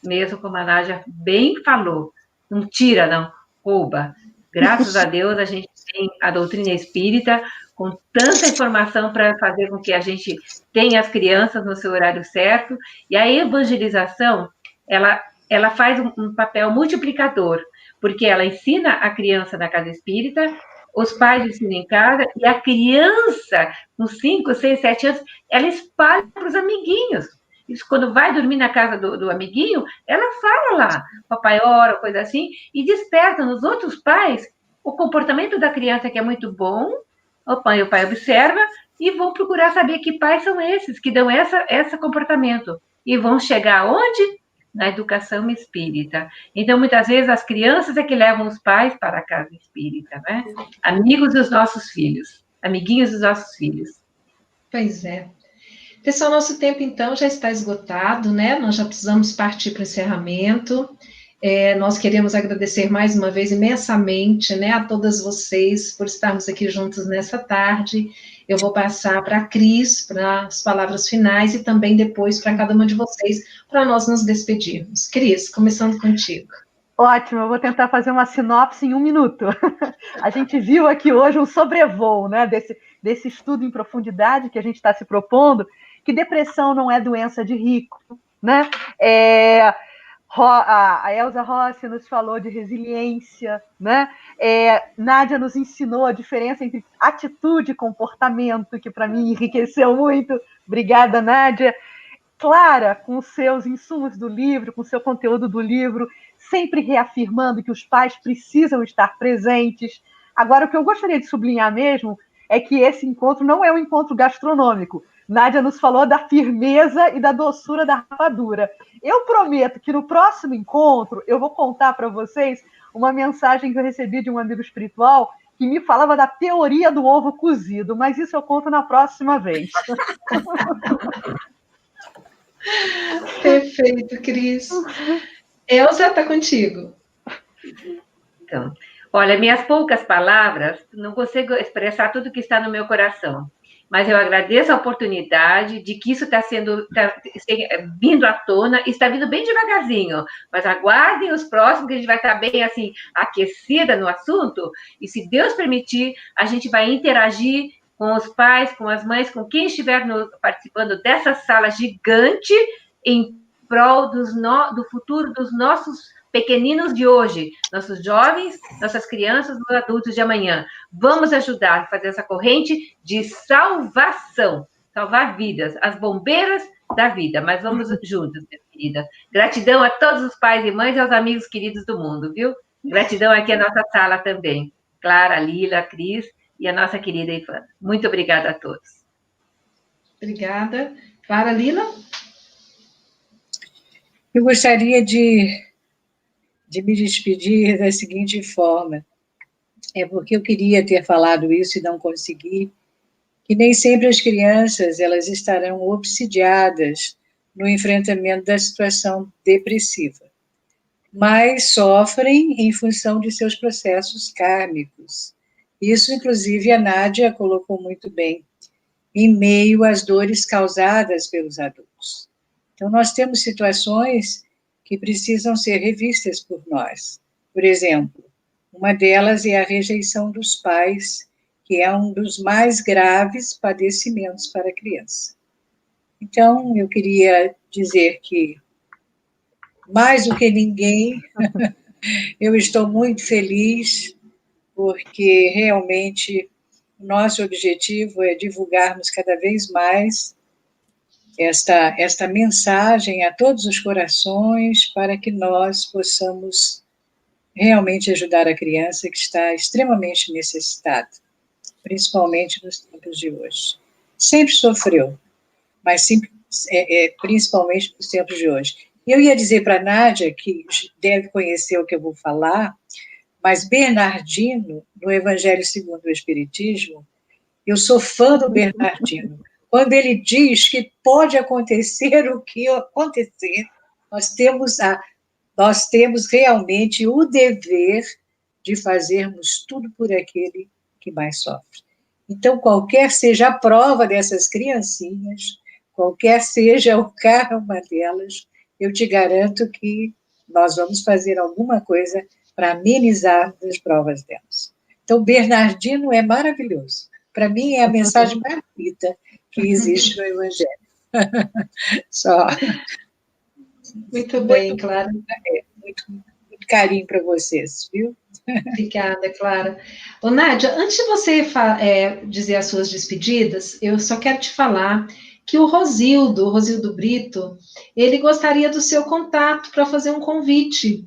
Speaker 7: mesmo como a Nádia bem falou, não tira, não, rouba. Graças a Deus, a gente tem a doutrina espírita com tanta informação para fazer com que a gente tenha as crianças no seu horário certo, e a evangelização, ela faz um papel multiplicador, porque ela ensina a criança na casa espírita, os pais ensinam em casa, e a criança, com 5, 6, 7 anos, ela espalha para os amiguinhos. Isso, quando vai dormir na casa do amiguinho, ela fala lá, papai ora, coisa assim, e desperta nos outros pais o comportamento da criança, que é muito bom, o pai observa, e vão procurar saber que pais são esses, que dão esse comportamento. E vão chegar aonde? Na educação espírita. Então, muitas vezes, as crianças é que levam os pais para a casa espírita, né? Amigos dos nossos filhos, amiguinhos dos nossos filhos.
Speaker 5: Pois é. Pessoal, nosso tempo, então, já está esgotado, né? Nós já precisamos partir para o encerramento. Nós queremos agradecer mais uma vez imensamente, né, a todas vocês por estarmos aqui juntos nessa tarde. Eu vou passar para a Cris, para as palavras finais, e também depois para cada uma de vocês, para nós nos despedirmos. Cris, começando contigo.
Speaker 6: Ótimo, eu vou tentar fazer uma sinopse em 1 minuto. A gente viu aqui hoje um sobrevoo, né, desse estudo em profundidade que a gente está se propondo, que depressão não é doença de rico, né? A Elza Rossi nos falou de resiliência, né? Nádia nos ensinou a diferença entre atitude e comportamento, que para mim enriqueceu muito. Obrigada, Nádia. Clara, com os seus insumos do livro, com o seu conteúdo do livro, sempre reafirmando que os pais precisam estar presentes. Agora, o que eu gostaria de sublinhar mesmo é que esse encontro não é um encontro gastronômico. Nádia nos falou da firmeza e da doçura da rapadura. Eu prometo que no próximo encontro eu vou contar para vocês uma mensagem que eu recebi de um amigo espiritual que me falava da teoria do ovo cozido, mas isso eu conto na próxima vez.
Speaker 5: Perfeito, Cris. Elza, está contigo.
Speaker 7: Então, olha, minhas poucas palavras, não consigo expressar tudo que está no meu coração, mas eu agradeço a oportunidade de que isso está vindo à tona, e está vindo bem devagarzinho, mas aguardem os próximos, que a gente vai estar bem, assim, aquecida no assunto, e se Deus permitir, a gente vai interagir com os pais, com as mães, com quem estiver participando dessa sala gigante, em prol do futuro dos nossos pequeninos de hoje, nossos jovens, nossas crianças, os adultos de amanhã. Vamos ajudar a fazer essa corrente de salvação, salvar vidas, as bombeiras da vida, mas vamos juntos, minha querida. Gratidão a todos os pais e mães e aos amigos queridos do mundo, viu? Gratidão aqui à nossa sala também. Clara, Lila, Cris e a nossa querida Ivana. Muito obrigada a todos.
Speaker 5: Obrigada. Clara, Lila?
Speaker 9: Eu gostaria de me despedir da seguinte forma. É porque eu queria ter falado isso e não consegui, que nem sempre as crianças elas estarão obsidiadas no enfrentamento da situação depressiva, mas sofrem em função de seus processos kármicos. Isso, inclusive, a Nádia colocou muito bem, em meio às dores causadas pelos adultos. Então, nós temos situações que precisam ser revistas por nós. Por exemplo, uma delas é a rejeição dos pais, que é um dos mais graves padecimentos para a criança. Então, eu queria dizer que, mais do que ninguém, eu estou muito feliz, porque realmente o nosso objetivo é divulgarmos cada vez mais esta mensagem a todos os corações, para que nós possamos realmente ajudar a criança que está extremamente necessitada, principalmente nos tempos de hoje. Sempre sofreu, mas principalmente nos tempos de hoje. Eu ia dizer para a Nádia, que deve conhecer o que eu vou falar, Mas Bernardino, no Evangelho segundo o Espiritismo, eu sou fã do Bernardino. Quando ele diz que pode acontecer o que acontecer, nós temos realmente o dever de fazermos tudo por aquele que mais sofre. Então, qualquer seja a prova dessas criancinhas, qualquer seja o karma delas, eu te garanto que nós vamos fazer alguma coisa para amenizar as provas delas. Então, Bernardino é maravilhoso. Para mim, é a mensagem mais bonita que existe no Evangelho. Só.
Speaker 5: Muito bem, Clara.
Speaker 9: Muito carinho para vocês, viu?
Speaker 5: Obrigada, Clara. Ô, Nádia, antes de você dizer as suas despedidas, eu só quero te falar que o Rosildo Brito, ele gostaria do seu contato para fazer um convite,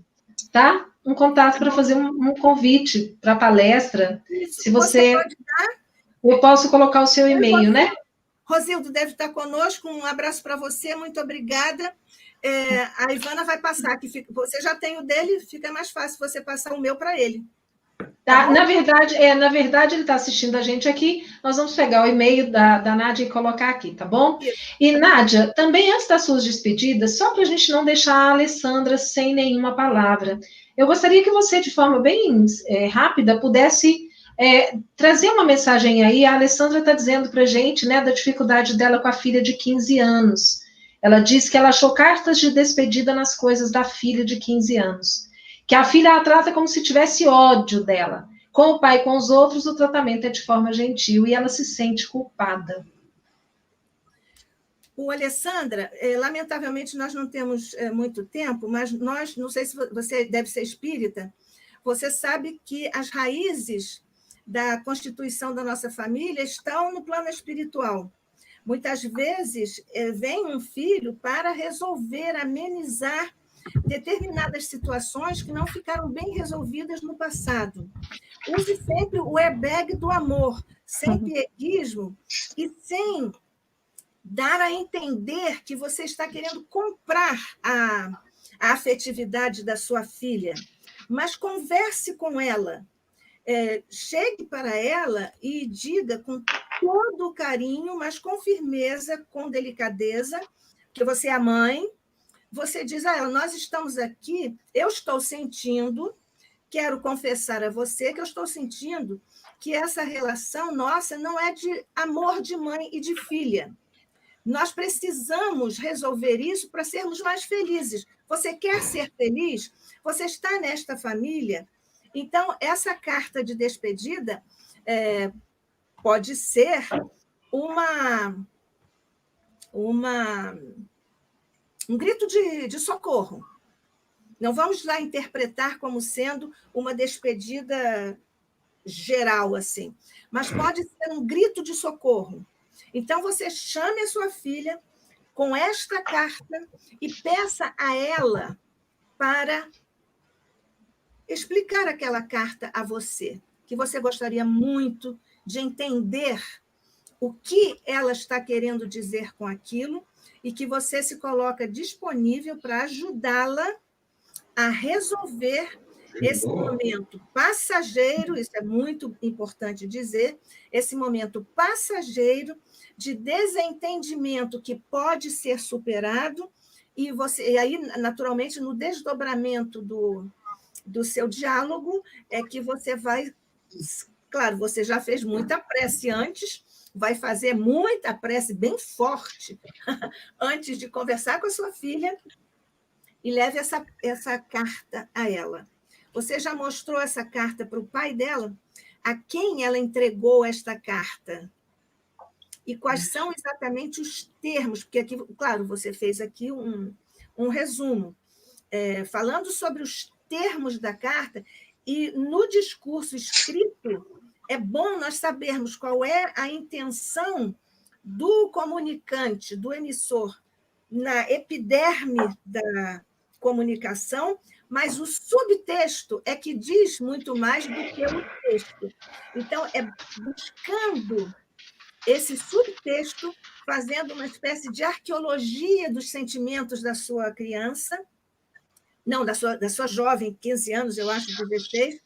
Speaker 5: tá? Um contato para fazer um convite para a palestra.
Speaker 8: Isso,
Speaker 5: se você
Speaker 8: pode dar?
Speaker 5: Eu posso colocar o seu e-mail, né?
Speaker 8: Rosildo deve estar conosco. Um abraço para você, muito obrigada. A Ivana vai passar, você já tem o dele, fica mais fácil você passar o meu para ele.
Speaker 5: Tá, na verdade, ele está assistindo a gente aqui, nós vamos pegar o e-mail da Nádia e colocar aqui, tá bom? E, Nádia, também antes das suas despedidas, só para a gente não deixar a Alessandra sem nenhuma palavra, eu gostaria que você, de forma bem rápida, pudesse trazer uma mensagem aí. A Alessandra está dizendo para a gente, né, da dificuldade dela com a filha de 15 anos. Ela diz que ela achou cartas de despedida nas coisas da filha de 15 anos. Que a filha a trata como se tivesse ódio dela. Com o pai e com os outros, o tratamento é de forma gentil e ela se sente culpada.
Speaker 8: Alessandra, lamentavelmente nós não temos muito tempo, mas nós, não sei se você deve ser espírita, você sabe que as raízes da constituição da nossa família estão no plano espiritual. Muitas vezes vem um filho para resolver, amenizar determinadas situações que não ficaram bem resolvidas no passado. Use sempre o airbag do amor, sem pieguismo e sem dar a entender que você está querendo comprar a afetividade da sua filha, mas converse com ela. Chegue para ela e diga com todo o carinho, mas com firmeza, com delicadeza, que você é a mãe. Você diz a ela, nós estamos aqui, eu estou sentindo, quero confessar a você que eu estou sentindo que essa relação nossa não é de amor de mãe e de filha. Nós precisamos resolver isso para sermos mais felizes. Você quer ser feliz? Você está nesta família? Então, essa carta de despedida pode ser um grito de socorro. Não vamos lá interpretar como sendo uma despedida geral, assim, mas pode ser um grito de socorro. Então, você chame a sua filha com esta carta e peça a ela para explicar aquela carta a você, que você gostaria muito de entender o que ela está querendo dizer com aquilo e que você se coloca disponível para ajudá-la a resolver esse momento passageiro, isso é muito importante dizer, esse momento passageiro de desentendimento que pode ser superado, e aí, naturalmente, no desdobramento do seu diálogo, é que você vai... Claro, você já fez muita prece antes, vai fazer muita prece bem forte antes de conversar com a sua filha e leve essa carta a ela. Você já mostrou essa carta para o pai dela? A quem ela entregou esta carta? E quais são exatamente os termos? Porque aqui, claro, você fez aqui um resumo, falando sobre os termos da carta, e no discurso escrito é bom nós sabermos qual é a intenção do comunicante, do emissor, na epiderme da comunicação, mas o subtexto é que diz muito mais do que o texto. Então, é buscando esse subtexto, fazendo uma espécie de arqueologia dos sentimentos da sua criança, não, da sua jovem, 15 anos, eu acho, 16,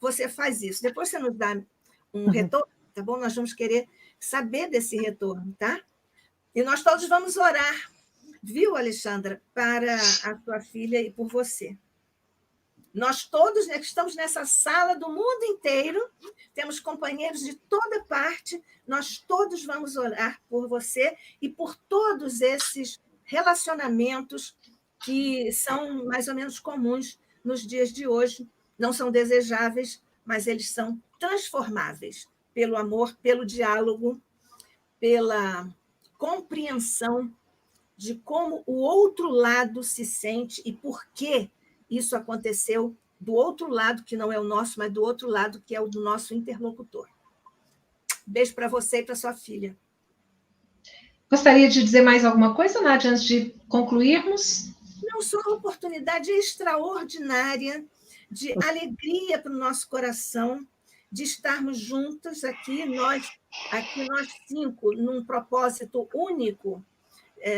Speaker 8: você faz isso. Depois você nos dá um retorno, tá bom? Nós vamos querer saber desse retorno, tá? E nós todos vamos orar, viu, Alexandra, para a sua filha e por você. Nós todos, né, que estamos nessa sala do mundo inteiro, temos companheiros de toda parte, nós todos vamos orar por você e por todos esses relacionamentos que são mais ou menos comuns nos dias de hoje. Não são desejáveis, mas eles são transformáveis pelo amor, pelo diálogo, pela compreensão de como o outro lado se sente e por que isso aconteceu do outro lado, que não é o nosso, mas do outro lado, que é o do nosso interlocutor. Beijo para você e para sua filha.
Speaker 5: Gostaria de dizer mais alguma coisa, Nádia, antes de concluirmos?
Speaker 8: Não, só uma oportunidade extraordinária de alegria para o nosso coração, de estarmos juntos aqui nós 5, num propósito único,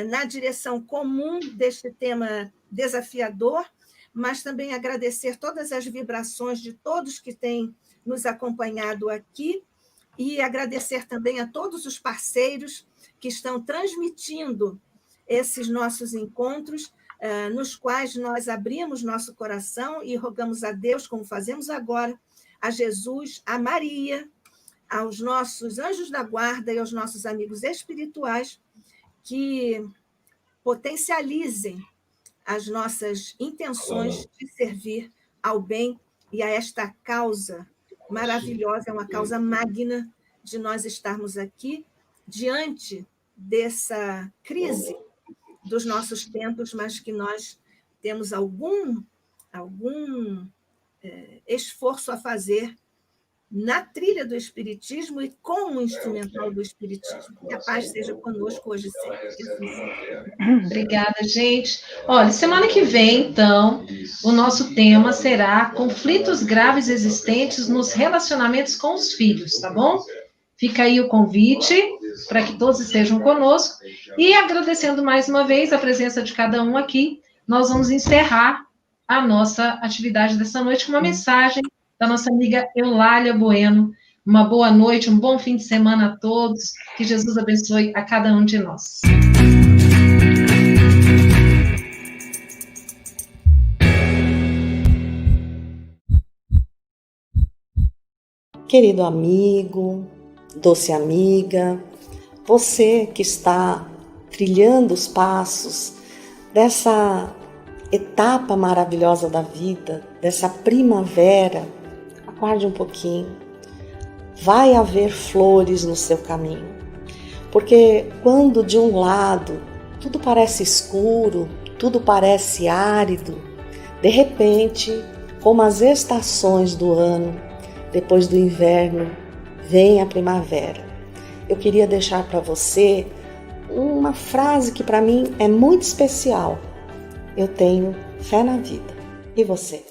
Speaker 8: na direção comum deste tema desafiador, mas também agradecer todas as vibrações de todos que têm nos acompanhado aqui e agradecer também a todos os parceiros que estão transmitindo esses nossos encontros, nos quais nós abrimos nosso coração e rogamos a Deus, como fazemos agora, a Jesus, a Maria, aos nossos anjos da guarda e aos nossos amigos espirituais, que potencializem as nossas intenções de servir ao bem e a esta causa maravilhosa, é uma causa magna de nós estarmos aqui diante dessa crise dos nossos tempos, mas que nós temos algum esforço a fazer na trilha do Espiritismo e com o instrumental do Espiritismo. Que a paz seja conosco hoje e sempre.
Speaker 5: Obrigada, gente. Olha, semana que vem, então, o nosso tema será conflitos graves existentes nos relacionamentos com os filhos, tá bom? Fica aí o convite para que todos estejam conosco. E agradecendo mais uma vez a presença de cada um aqui, nós vamos encerrar a nossa atividade dessa noite com uma mensagem da nossa amiga Eulália Bueno. Uma boa noite, um bom fim de semana a todos. Que Jesus abençoe a cada um de nós.
Speaker 10: Querido amigo, doce amiga, você que está trilhando os passos dessa etapa maravilhosa da vida, dessa primavera, aguarde um pouquinho. Vai haver flores no seu caminho. Porque quando de um lado tudo parece escuro, tudo parece árido, de repente, como as estações do ano, depois do inverno, vem a primavera. Eu queria deixar para você uma frase que para mim é muito especial. Eu tenho fé na vida. E você?